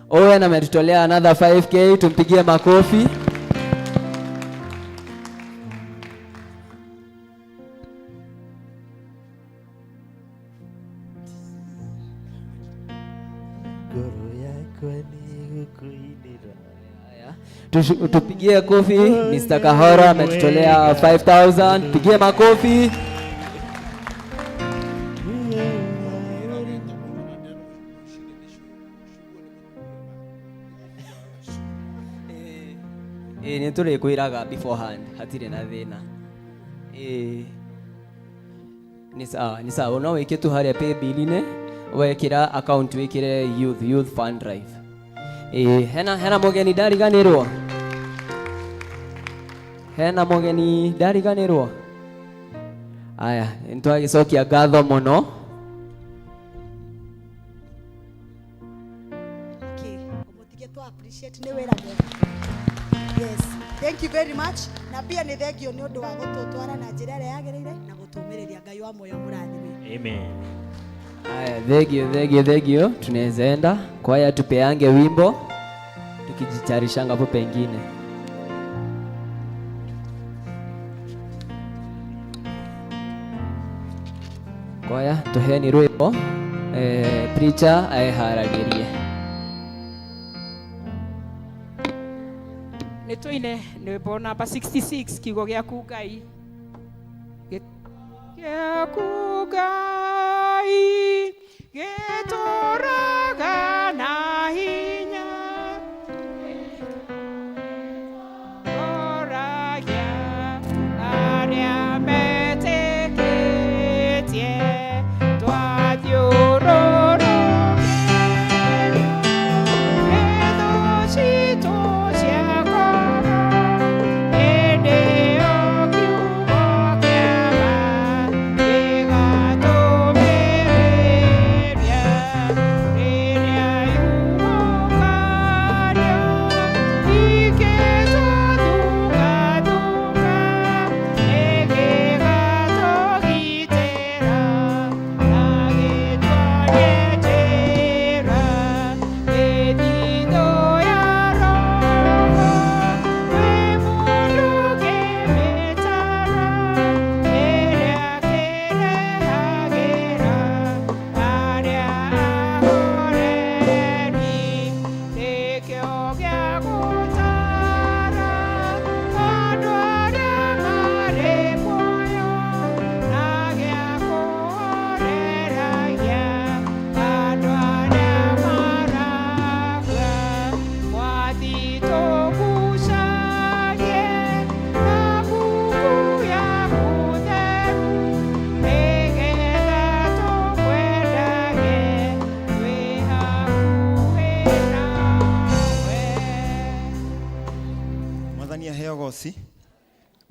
Owen ametutolea another 5K, tumpigie makofi. Tupigie kofi. Mr. Kahora ametutolea 5,000. Pigie makofi. Nitule kuiraga beforehand hatire na thina. Ni sawa no weke tu haria pay bill-ine wekira account wekire youth fund drive. Hena mogeni ndariganirwo. Aya, ntwagicokia ngatho muno. Okay, umutige tu appreciate ni wera mwega. Yes, thank you very much. Na pia ni thengio ni undu wa gututwara na njira ĩrĩa yagĩrĩire na gutumĩrĩria Ngai wa moyo mũrathime. Amen. Aya, thegio. Tunaweza enda kwaya tupeange wimbo tukijicharishanga hapo pengine. Kwaya tuheni rwimbo preacher aeharagirie. Nitwine rwimbo namba 66 kiugo gĩaku Ngai. Gĩaku Ngai gĩtũũraga na hinya. Oragia arĩa metĩkĩtie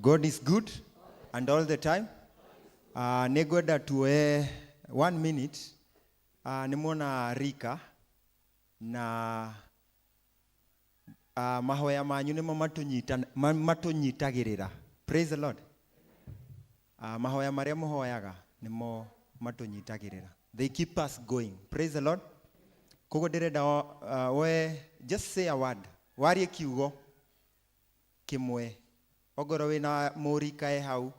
God is good and all the time. Negwenda tuwe 1 minute. Nimona Rika na mahoya manyu nimo matunyitagirira Praise the Lord. Mahoya maria muhoyaga nimo matunyitagirira. They keep us going. Praise the Lord. Kogo ndirenda we just say a word. Warie kiugo kimwe. Ogoro wina murika hau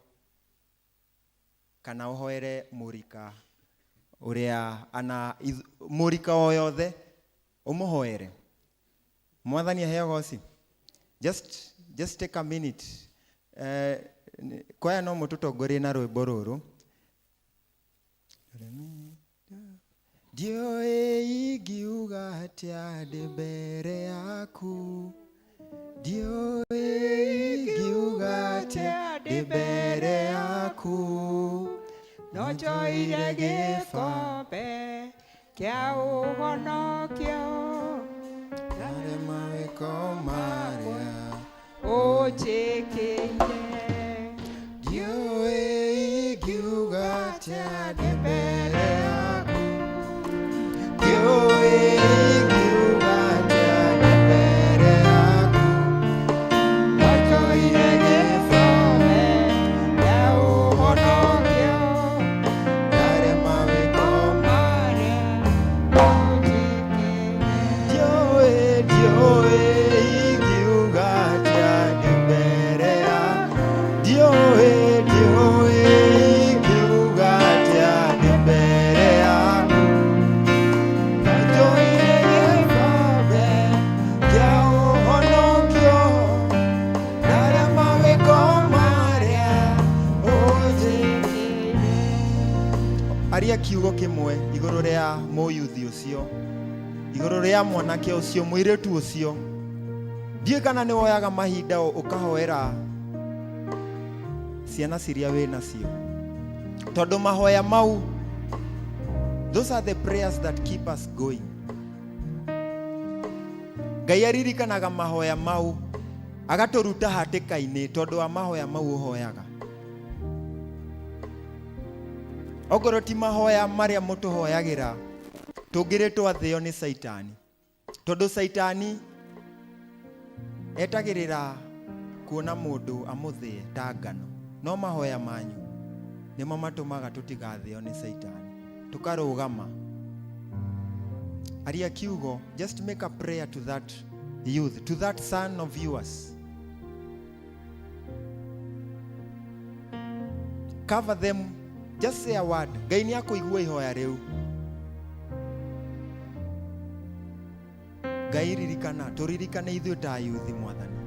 kana uhoere murika uria ana murika o yothe umuhoere. Mwathani aheaga uci. Just take a minute. Kwaya no mututongorie na rwimbo ruru. Dioe igiuga atia ndĩ mbere yaku. Dioe igiuga atia ndĩ mbere yaku. No njoire gĩkombe kĩa ũhonokio narĩ mawĩko marĩa ũnjĩkĩire. Dioe igiuga atia ndĩ mbere yaku. Dioe igiuga atia ndĩ mbere yaku. No njoire gĩkombe kĩa ũhonokio narĩ mawĩko marĩa ũnjĩkĩire. Dioe igiuga atia ndĩ mbere yaku. Dioe igiuga atia ndĩ mbere yaku. No njoire gĩkombe kĩa ũhonokio narĩ mawĩko marĩa ũnjĩkĩire. Aria kiugo kimwe iguru ria mũyuthi ucio, iguru ria mwanake ucio, mũirĩtu ucio. Ndiĩ kana nĩ woyaga mahinda ũkahoera ciana ciria wĩ nacio, tondũ mahoya mau, those are the prayers that keep us going. Ngai aririkanaga mahoya mau agatũruta hatĩka-inĩ tondũ wa mahoya mau ũhoyaga. Ogoro ti mahoya maria mũtũhoyagĩra tũngĩrĩ twathĩo nĩ Saitani, tondũ Saitani etagĩrĩra kuona mũndũ amũthĩe ta ngano. No mahoya manyu nĩmo matũmaga tũtigathĩo nĩ Saitani, tũkarũgama. Aria kiugo, just make a prayer to that youth, to that son of yours. Cover them, just say a word. Ngai nĩ akũigua ihoya rĩu. Ngai ririkana, tũririkane ithuĩ ta youth Mwathani.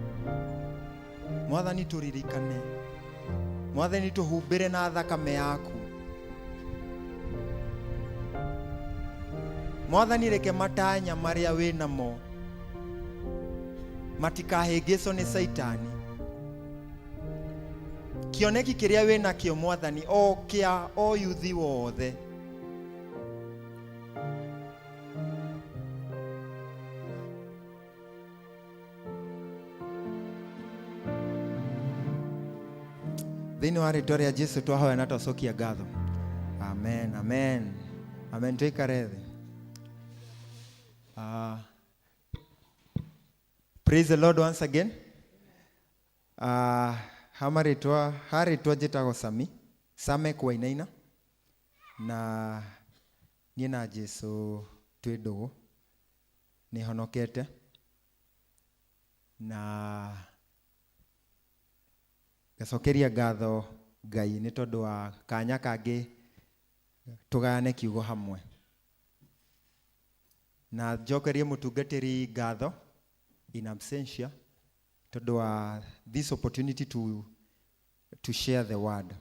Mwathani tũririkane. Mwathani tũhumbĩre na thakame yaku. Mwathani reke matanya marĩa wĩ namo matikahĩngĩcwo nĩ Saitani. Kĩoneki kĩrĩa wĩ nakĩo Mwathani, o kĩa o yuthi wothe, thĩinĩ wa rĩtwa rĩa Jesũ twahoya na twacokia ngatho. Amen, amen, amen. Tũikare thĩ. Praise the Lord once again. Haritwa njĩtagwo Sami, Samek Wainaina, na niĩ na Jesũ twĩ ndũgũ, nĩ honokete, na ngacokeria ngatho Ngai nĩ tondũ wa kanya kangĩ tũgayane kiugo hamwe, na njokerie mũtungatĩri ngatho in absentia tondũ wa this opportunity to share the word.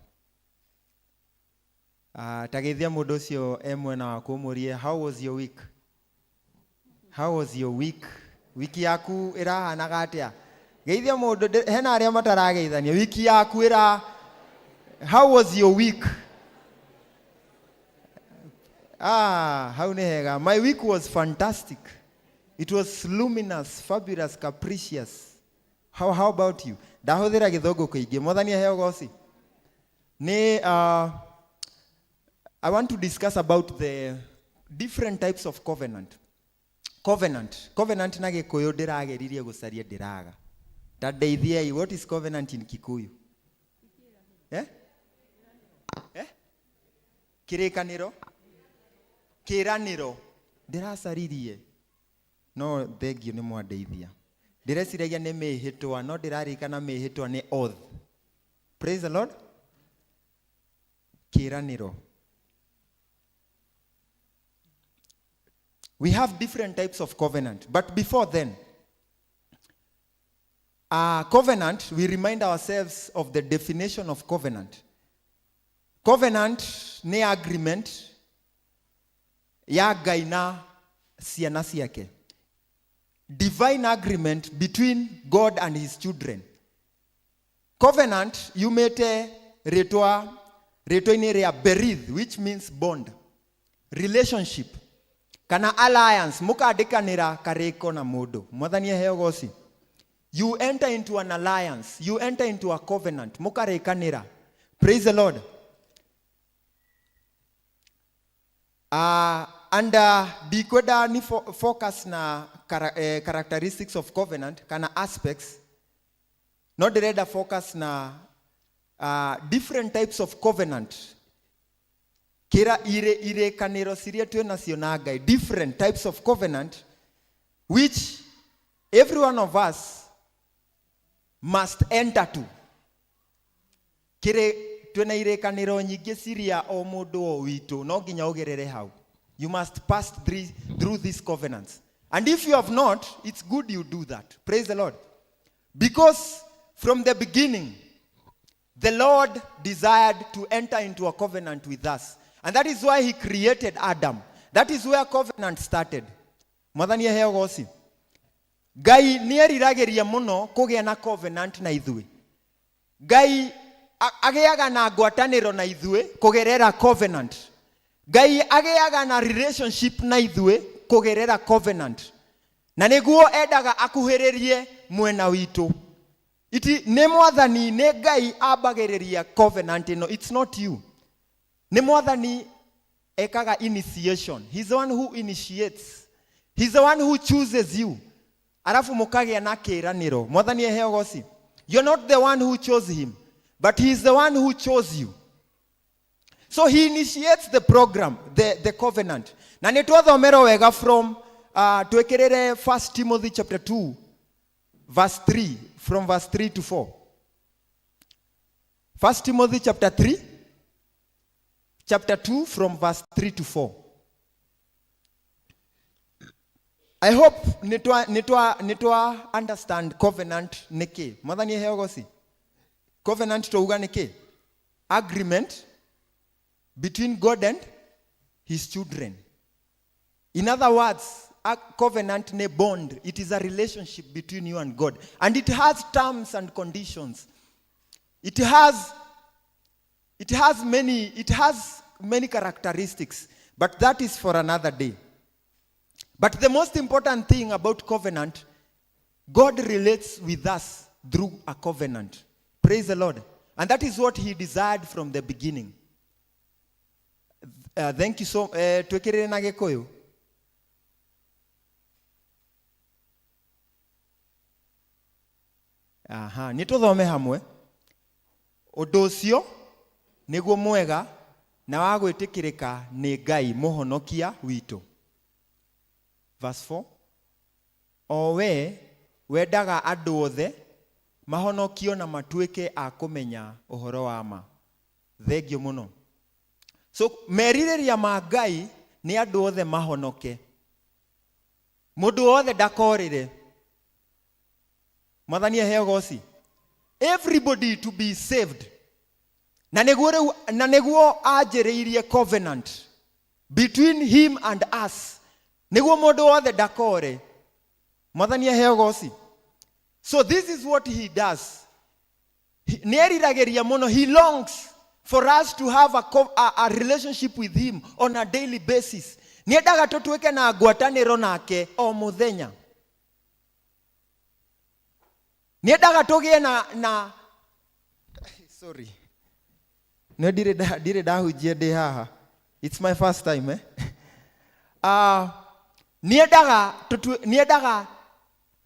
Tageithia mũndũ ũcio mwena wa kũmũrie, how was your week? How was your week? Wiki yaku ĩrahanaga atĩa? Geithia mũndũ, hena arĩa matarageithania. Wiki yaku how was your week? Hau nĩ hega. My week was fantastic. It was luminous, fabulous, capricious. How about you? Ndahũthĩra gĩthũngũ kĩingĩ. Mwathani aheo goci. I want to discuss about the different types of covenant. Covenant na Gĩkũyũ ndĩrageririe gũcaria ndĩraga. Tadeithiai, what is covenant in Kikuyu? Kĩrĩkanĩro kĩranĩro ndiracaririe no thengio nĩ mwandeithia ndireciragia nĩ mĩhĩtwa no ndĩraririkana mĩhĩtwa nĩ oath. Praise the Lord. Kĩranĩro. We have different types of covenant, but before then, covenant, we remind ourselves of the definition of covenant. Covenant ni agreement ya Ngai na ciana ciake. Divine agreement between God and his children. Covenant yumete rĩtwa-inĩ rĩa berith, which means bond, relationship kana alliance, mũkandĩkanĩra karĩko na mũndũ. Mwathani aheo goci. You enter into an alliance, you enter into a covenant, mũkarĩkanĩra. Praise the Lord. Dikwenda ni focus na characteristics of covenant kana aspects. No direda focus na different types of covenant. Kira ire kanero siria tuwe nacio na Ngai. Different types of covenant which every one of us must enter to. Kire tuwe na ire kanero nyingi siria o mundu o witu no nginya ugerere hau. You must pass through these covenants. And if you have not, it's good you do that. Praise the Lord. Because from the beginning, the Lord desired to enter into a covenant with us. And that is why he created Adam. That is where covenant started. Mwathani aheo goci. Ngai nĩeriragĩria mũno kũgĩa na covenant na ithuĩ. Ngai agĩaga na ngwatanĩro na ithuĩ kũgerera covenant. Ngai agĩaga na relationship na ithuĩ kũgerera covenant. Na nĩguo endaga akuhĩrĩrie mwena witũ. Nĩ Mwathani nĩ Ngai ambagĩrĩria covenant ĩno. It's not you. Nĩ Mwathani ekaga initiation. He's the one who initiates. He's the one who chooses you. Arafu mũkagĩa na kĩranĩro. Mwathani eheo goci. You're not the one who chose him, but he is the one who chose you. So he initiates the program, the covenant. Na nĩtwathomera wega from twekĩrĩre 1 Timothy chapter 2 verse 3, from verse 3 to 4. 1 Timothy chapter 3, chapter 2 from verse 3 to 4. I hope nitwa understand covenant niki. Mwathani eheo goci. Covenant touga niki? Agreement between God and his children. In other words, a covenant ne bond. It is a relationship between you and God. And it has terms and conditions. It has many characteristics. But that is for another day. But the most important thing about covenant, God relates with us through a covenant. Praise the Lord. And that is what he desired from the beginning. Thank you so much. Twekĩrĩre na Gĩkũyũ. Nĩtũthome hamwe. Ũndũ ũcio nĩguo mwega na wa gwĩtĩkĩrĩka nĩ Ngai mũhonokia witũ. Verse 4. O we wendaga andũ othe mahonokio na matuĩke a kũmenya ũhoro wa ma. Thengio mũno. So merirĩria ma Ngai nĩ andũ othe mahonoke. Mũndũ othe ndakorĩre. Mwathani eheo goci. Everybody to be saved. Na nĩguo anjĩrĩirie covenant between him and us. Nĩguo mũndũ othe ndakore. Mwathani eheo goci. So this is what he does. Nĩeriragĩria mũno. He longs for us to have a relationship with him on a daily basis. Nĩendaga tũtuĩke na ngwatanĩro nake o mũthenya. Nĩendaga tũgĩe na sorry. No ndirĩ ndahunjia ndĩ haha. It's my first time, Nĩendaga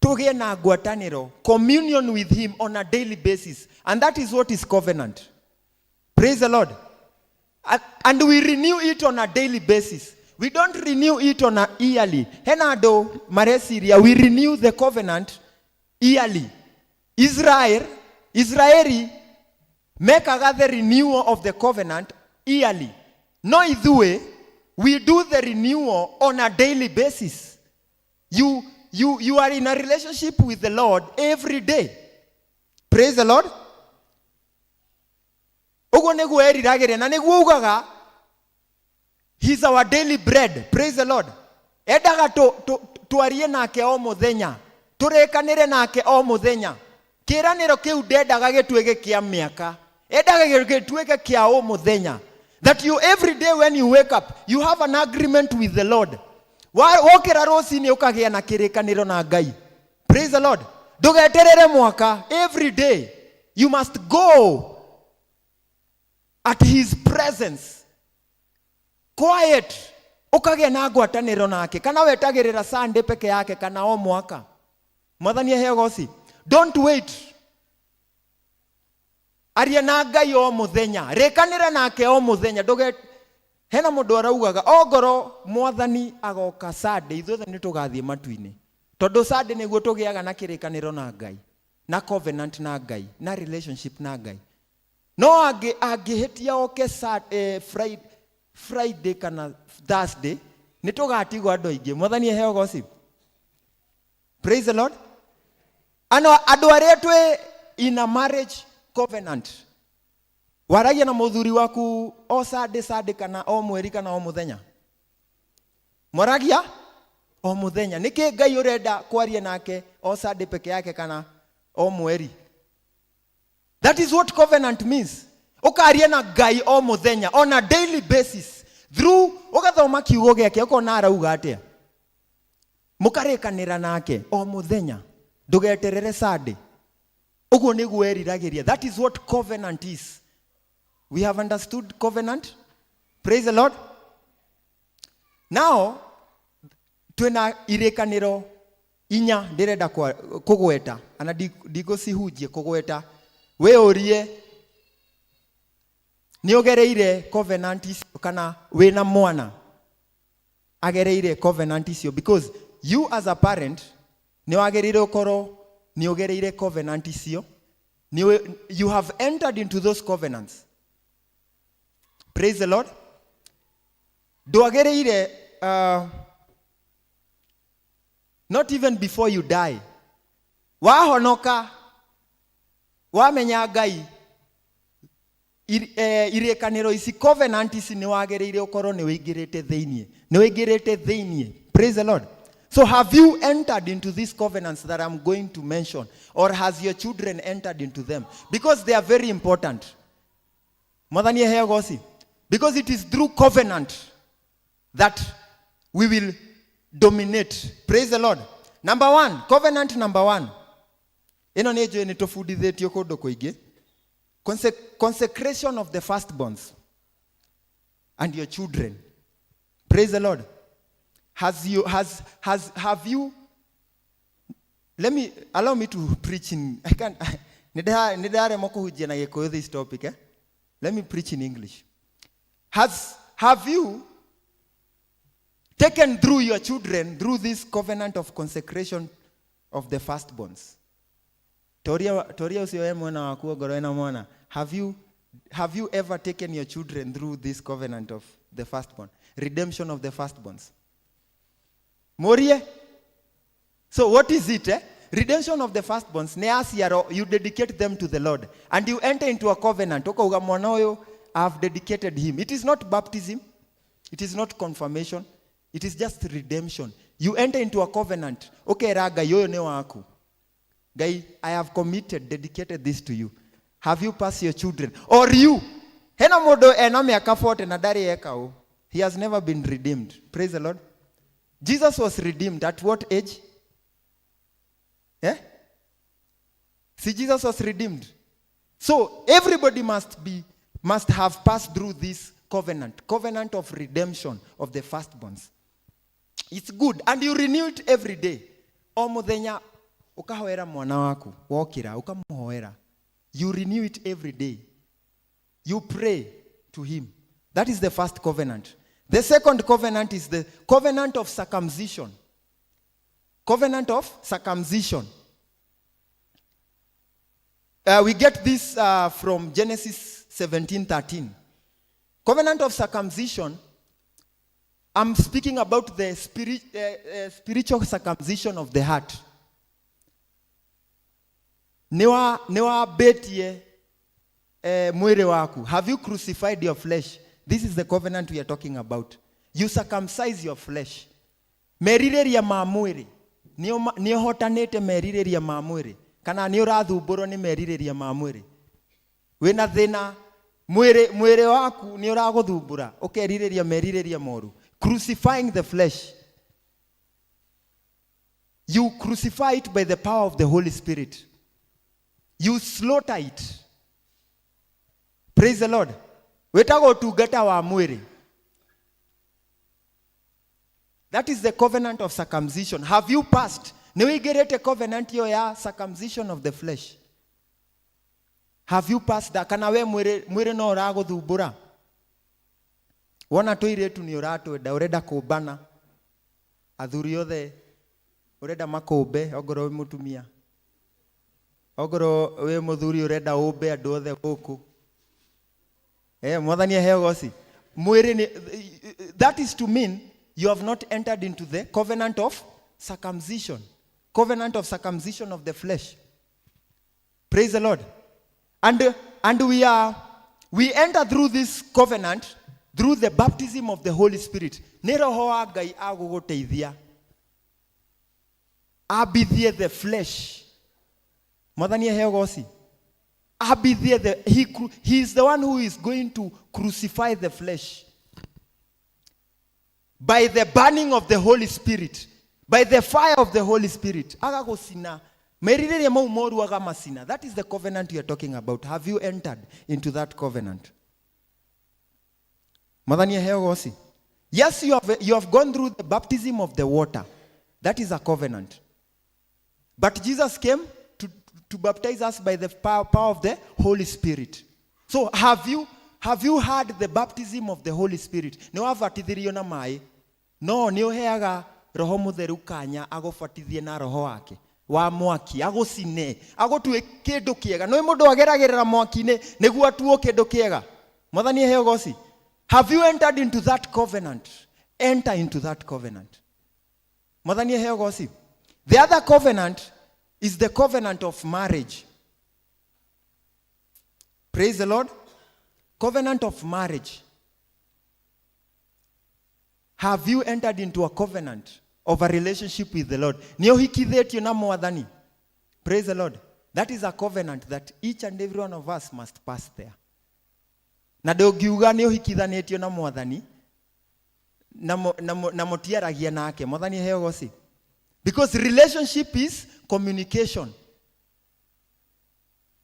tũgĩe na ngwatanĩro, communion with him on a daily basis. And that is what is covenant. Praise the Lord. And we renew it on a daily basis. We don't renew it on a yearly. Henado maresiria, we renew the covenant yearly. Israeli make the renewal of the covenant yearly. No idue, we do the renewal on a daily basis. You are in a relationship with the Lord every day. Praise the Lord. He's our daily bread. Praise the Lord. Edaga tuarie nake o muthenya. Turekanire nake o muthenya. Kiraniro kiu dedaga gituege kia miaka. Edaga gituege kia o muthenya. That you every day when you wake up, you have an agreement with the Lord. Wokera rosini ukagia na kirekaniro na Ngai. Praise the Lord. Dugeterere mwaka every day. You must go at his presence. Quiet. Ukagia na ngwataniro nake. Kana wetagirira Sunday peke yake kana o mwaka. Mwathani ehegosi. Don't wait. Aria na Ngai o muthenya. Rekanira nake o muthenya. Nduge hena mundu araugaga ogoro Mwathani agoka Sunday ithuothe nitugathie matu-ini. Tondu Sunday niguo tugiaga na kirikaniro na Ngai. Na covenant na Ngai. Na relationship na Ngai. No angihitia oke Friday kana Thursday nitugatigwo andu aingi. Mwathani eheo gosi. Praise the Lord. Andu aria twe in a marriage covenant. Waragia na muthuri waku o Sunday kana o mweri kana o muthenya. Moragia o muthenya. Niki Ngai urenda kwaria nake o Sunday peke yake kana o mweri. That is what covenant means. Ukaria na Ngai o muthenya on a daily basis. Through ugathoma kiugo giake ukona arauga atia. Mukarekanira nake o muthenya. Ndugeterere Sunday. Uguo niguo eriragiria. That is what covenant is. We have understood covenant. Praise the Lord. Now, twena irekaniro inya ndirenda kugweta ana digocihunjie kugweta we urie ni ogereire covenant icio kana wina mwana agereire covenant icio, because you as a parent ni wagereire ukoro ni ogereire covenant icio. You have entered into those covenants. Praise the Lord. Doagereire not even before you die. Wahonoka wamenya Ngai irekaniro isi covenant isi ni wagereire ukoro ni wigirite theinie. Praise the Lord. So have you entered into these covenants that I'm going to mention, or has your children entered into them? Because they are very important. Mwathani eheo gosi. Because it is through covenant that we will dominate. Praise the Lord. Number one, covenant number one. Ino nejo ni tofudithetio kundu kuingi. Consecration of the firstborns and your children. Praise the Lord. Have you allow me to preach in I can't nidare moko hujia na yeko this topic Let me preach in English. Have you taken through your children through this covenant of consecration of the firstborns? Toria usiwe mwana wakuo goroena mwana. Have you ever taken your children through this covenant of the firstborn? Redemption of the firstborns. Morie? So what is it? Redemption of the firstborns. You dedicate them to the Lord. And you enter into a covenant. I have dedicated him. It is not baptism. It is not confirmation. It is just redemption. You enter into a covenant. Okay, raga yoyo ne waku. Gai, I have dedicated this to you. Have you passed your children? Or you? Hena modo ename akafote na dari ekao. He has never been redeemed. Praise the Lord. Jesus was redeemed at what age? See, Jesus was redeemed. So everybody must have passed through this covenant of redemption of the firstborns. It's good, and you renew it every day. O muthenya ukahoera mwana waku wokira ukamuhoera. You renew it every day. You pray to him. That is the first covenant. The second covenant is the covenant of circumcision. Covenant of circumcision. We get this from Genesis 17:13. Covenant of circumcision, I'm speaking about the spiritual circumcision of the heart. Newa betie mwere waku. Have you crucified your flesh? This is the covenant we are talking about. You circumcise your flesh. Merireria ma mwere. Nio hotanete merireria ma mwere. Kana nio rathuburo ni merireria ma mwere. Wena thina mwere waku nio raguthumbura. Ukerireria merireria moru. Crucifying the flesh. You crucify it by the power of the Holy Spirit. You slaughter it. Praise the Lord. Wetago tugata wa mwere. That is the covenant of circumcision. Have you passed? Niwigerete covenant yo ya circumcision of the flesh. Have you passed that? Kana we mwere no rago thubura. Wona tuiretu ni orato da ureda kubana. Athuri othe ureda makobe ogoro we mutumia. Ogoro we muthuri ureda ube andu othe guku. Mwathani aheo gosi. Mwere ni, that is to mean you have not entered into the covenant of circumcision. Covenant of circumcision of the flesh. Praise the Lord. And we enter through this covenant through the baptism of the Holy Spirit. Ni roho wa Ngai aguguteithia. Abithie the flesh. Mwathani aheo gosi. Abithie he is the one who is going to crucify the flesh. By the burning of the Holy Spirit. By the fire of the Holy Spirit. Agagosina. That is the covenant you are talking about. Have you entered into that covenant? Yes, you have gone through the baptism of the water. That is a covenant. But Jesus came to baptize us by the power of the Holy Spirit. So have you had the baptism of the Holy Spirit? No, nioheaga roho mutheru kanya agofatithie na roho wake wa mwaki agocine agotue kindu kiega no mundu ageragirira mwaki-ini niguo atuo kindu kiega. Mwathani aheo gosi. Have you entered into that covenant? Enter into that covenant. Mwathani aheo gosi. The other covenant is the covenant of marriage. Praise the Lord. Covenant of marriage. Have you entered into a covenant of a relationship with the Lord? Niohikithetio na Mwathani. Praise the Lord. That is a covenant that each and every one of us must pass there. Na ndogiuga niohikithanetio na Mwathani na motiaragia nake. Mwathani aheo gosi. Because relationship is communication.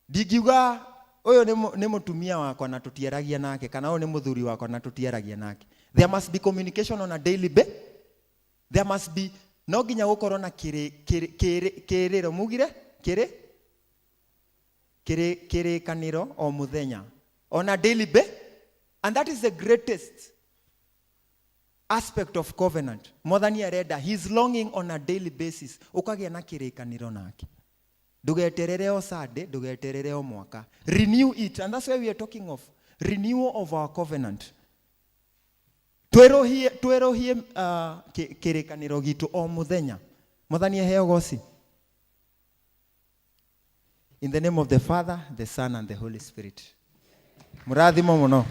Digiuga oyo ni mutumia wako na tutiaragia nake kana oyo ni muthuri wako na tutiaragia nake. There must be communication on a daily basis. There must be no ginya gukorwo na kiriro mugire kire kaniro o muthenya on a daily basis. And that is the greatest aspect of covenant. Mwathani arenda, he is longing on a daily basis. Ukagia na kirikaniro nake. Ndugeterere o Sunday, ndugeterere o mwaka. Renew it. And that's why we are talking of renewal of our covenant. Twerohie kirikaniro gitu o muthenya. Mwathani aheo gosi. In the name of the Father, the Son, and the Holy Spirit. Murathimo muno.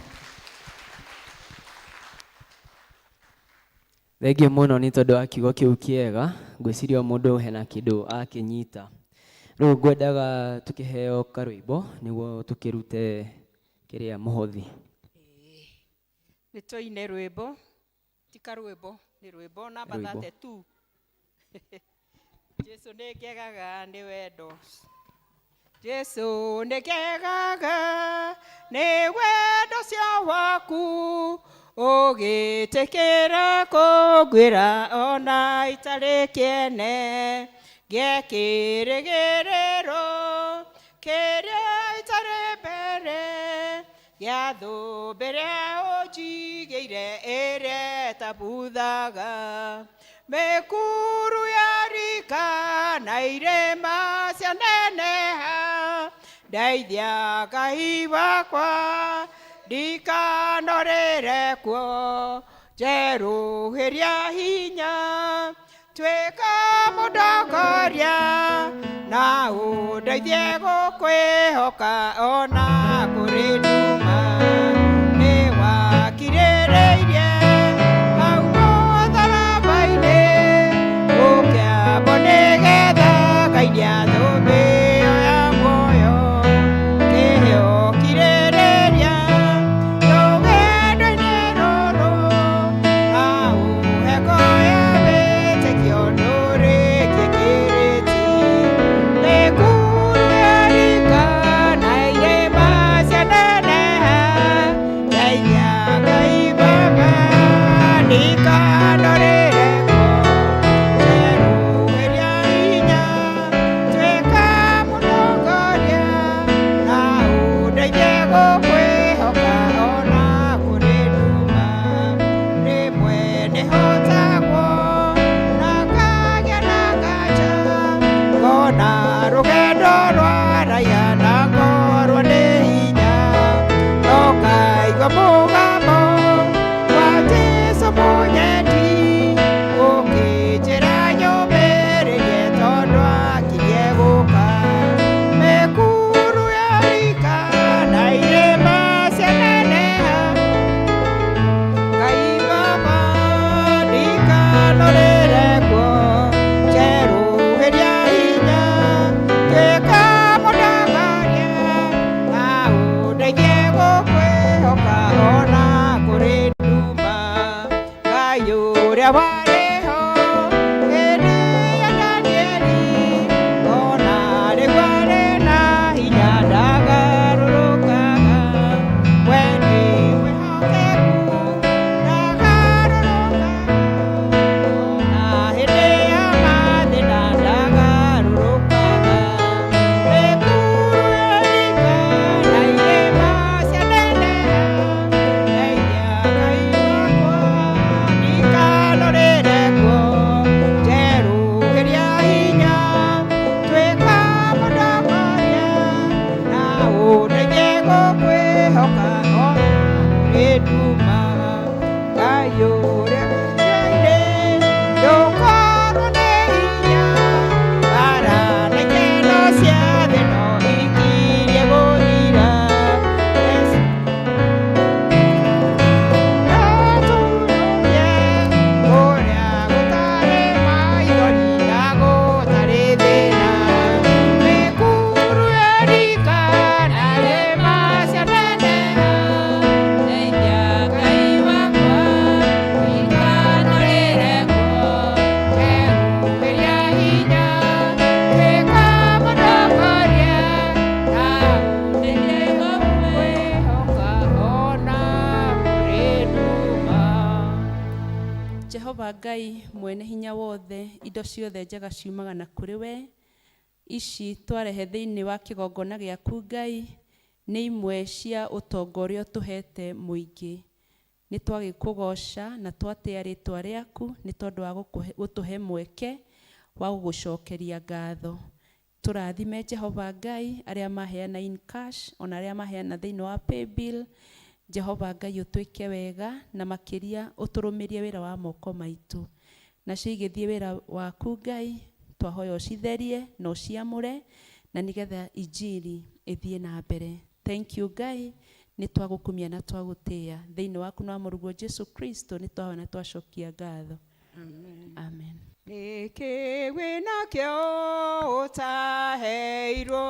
Thengio muno ni tondu wa kiugo kiu kiega ngwiciria mundu hena kindu akinyita. Riu ngwendaga tukiheo karwimbo niguo tukirute kiria muhothi. Ni toine rwimbo ti karwimbo ni rwimbo namba 32. Jesu ni ngegaga ni wendo. Jesu ni ngegaga ni wendo cia waku. Ugitikira kungwira ona itari kiene gekirigiriro kiria itari mbere gĩathũ mbere ũnjigĩire ĩrĩa ĩtabuthaga mĩkuru ya rika na irĩma cianeneha ndeithia Ngai wakwa ndikanorĩre kuo njerũhĩria hinya tuĩka mũndongoria na ũndeithie gũkwĩhoka ona kũrĩ nduma nĩ wakirĩrĩirie hau mũtharaba-inĩ ũkĩambwo nĩgetha Ngai nĩathũmbĩyo ya muoyo kĩheo kirĩrĩria rũgendo-inĩ rũrũ na ũheko ya wĩtĩkio ndũrĩkĩkĩrĩti mĩkuru ya rika na irĩma cianeneha ndeithia Ngai Baba ndikanarĩre njerũhĩria hinya tuĩka mũndongoria na ũndeithie gũkwĩhoka ona kũrĩ nduma rĩmwe nĩhotagwo na ngagĩa na nganja ngona rũgendo rwaraya na ngorwo nĩ hinya no ngaigua mũgambo wa Jesũ mũnyendi ũkĩnjĩra nyũmĩrĩrie tondũ akirie gũka mĩkuru ya rika na irĩma cianeneha Ngai Baba ndikanarĩre kuo njerũhĩria hinya tuĩka mũndongoria na ũndeithie gũkwĩhoka ona kũrĩ nduma Ngai ũrĩa warĩho hĩndĩ ya Danieli ona rĩu arĩ na hinya ndagarũrũkaga we nĩ mwĩhokeku ndagarũrũkaga ona hĩndĩ ya mathĩna ndagarũrũkaga mĩkuru ya rika na irĩma cianeneha ndeithia Ngai wakwa ndikanarĩre kuo njerũhĩria hinya tuĩka mũndongoria na ũndeithie gũkwĩhoka ona kũrĩ nduma Ngai ũrĩa wĩra-inĩ ndũkorwo nĩ hinya mbara na ikeno cia thĩ no ikirie gũthira notũũrie kũrĩa gũtarĩ maithori na gũtarĩ thĩna mĩkuru ya rika na irĩma cianeneha ndeithia Ngai wakwa ndikanarĩre kuo njerũhĩria hinya tuĩka mũndongoria na ũndeithie gũkwĩhoka ona kũrĩ nduma Jehova Ngai mwene hinya wothe indo ciothe njega ciumaga na kũrĩ we ici twarehe thĩinĩ wa kĩgongona gĩaku Ngai nĩ imwe cia ũtonga ũrĩa ũtũhete mũingĩ nĩ twagĩkũgoca na twatĩa rĩtwa rĩaku nĩ tondũ wa gũtũhe mweke wa gũgũcokeria ngatho tũrathime Jehova Ngai arĩa maheana in cash ona arĩa maheana thĩinĩ wa paybill Jehova Ngai ũtwĩke wega na makĩria ũtũrũmĩrie wĩra wa moko maitũ nacio igĩthiĩ wĩra waku Ngai twahoya ũcitherie na ũciamũre na nĩgetha injiri ĩthiĩ na mbere. Thank you Ngai nĩ twagũkumia na twagũtĩĩa thĩinĩ waku na mũrugwo Jesu Kristo nĩ twahoya na twacokia ngatho. Amen. Nĩkĩ wĩnakĩo ũtaheirwo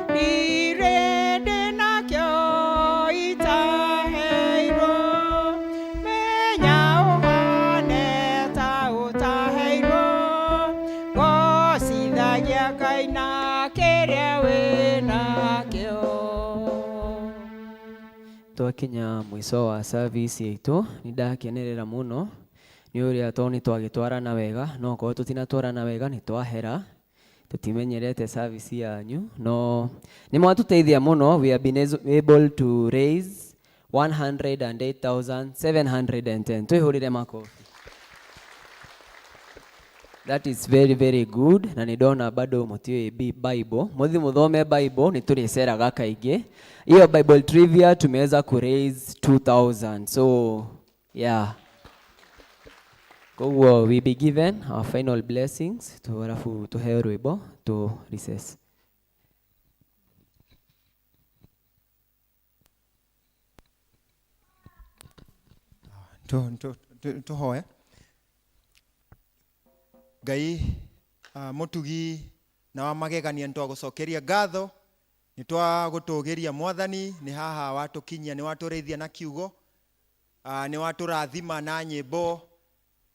ndirĩ ndĩnakĩo itaheirwo menya ũhane ta ũtaheirwo gocithagia Ngai na kĩrĩa wĩnakĩo. Twakinya mwiso wa service yaitũ nĩ ndakenerera mũno nĩ ũrĩa tondũ nĩ twagĩtwarana wega no korwo tũtinatwarana wega nĩ twahera tutimenyerete service yanyu no nĩ mwatũteithia mũno. We have been able to raise 108,710. Twĩhũrĩre makofi. That is very very good. Na nĩndona bado mũtiũĩ Bible, mũthi mũthome Bible, nĩ tũrĩceraga kaingĩ. Hiyo Bible trivia tumeweza ku raise 2,000. So yeah, koguo we be given our final blessings alafu tuheo rwĩmbo to recess. Tuhoe. Ngai mũtugi na wa magegania nĩtwagũcokeria ngatho, nĩtwagũtũgĩria Mwathani, nĩ haha watũkinyia, nĩ watũrĩithia na kiugo, nĩ watũrathima na nyĩmbo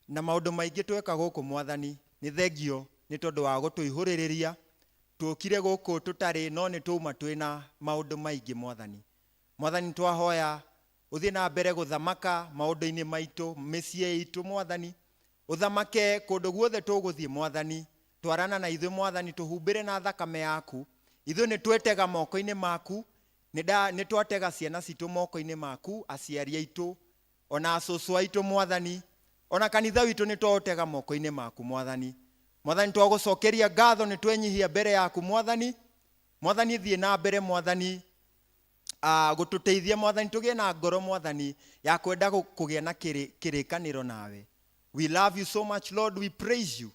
na maũndũ maingĩ tweka gũkũ Mwathani. Nĩ thengio nĩ tondũ wa gũtũihũrĩrĩria, tũkire gũkũ tũtarĩ no nĩ tũma twĩna maũndũ maingĩ Mwathani. Mwathani twahoya ũthiĩ na mbere gũthamaka maũndũ-inĩ maitũ, mĩciĩ itũ Mwathani, ũthamake kũndũ guothe tũgũthiĩ Mwathani, twarana na ithuĩ Mwathani, tũhumbĩre na thakame yaku. Ithuĩ nĩ twetega moko-inĩ maku, nĩ twatega ciana citũ moko-inĩ maku, aciari aitũ, ona acũcũ aitũ Mwathani, ona kanitha witũ nĩ twotega moko-inĩ maku Mwathani. Mwathani twagũcokeria ngatho, nĩ twenyihia mbere yaku Mwathani. Mwathani thiĩ na mbere Mwathani, gũtũteithia Mwathani, tũgĩe na ngoro Mwathani ya kwenda kũgĩa na kĩrĩkanĩro nawe. We love you so much Lord, we praise you.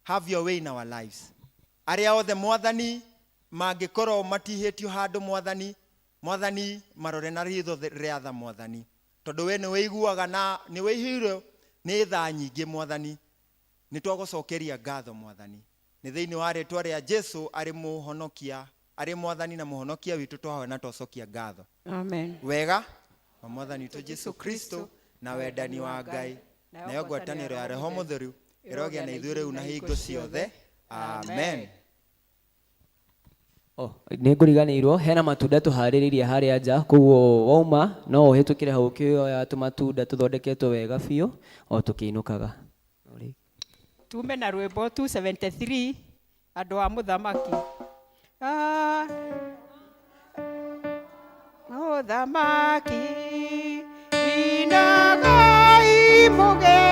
Have your way in our lives. Arĩa othe Mwathani mangĩkorwo matihĩtio handũ Mwathani, Mwathani marore na ritho rĩa tha Mwathani, tondũ we nĩ wĩiguaga na nĩ wĩihũirwo nĩ tha nyingĩ Mwathani. Nĩ twagũcokeria ngatho Mwathani, nĩ thĩinĩ wa rĩĩtwa rĩa Jesũ arĩ mũhonokia, arĩ Mwathani na mũhonokia witũ twahoya na twacokia ngatho. Amen. Wega wa Mwathani witũ Jesũ Kristo na wendani wa Ngai nayo ngwatanĩro ya Roho Mũtheru ĩrogĩa na ithuĩ rĩu na hingo ciothe. Amen. Nĩ ngũriganĩirwo hena matunda tũharĩrĩirie harĩa nja, koguo wauma no ũhĩtũkĩre hau ũkĩoya tũmatunda tũthondeketwo wega biũ o tũkĩinũkaga. Tume na rwĩmbo 273 andũ a mũthamaki. Mũthamaki inagai mũge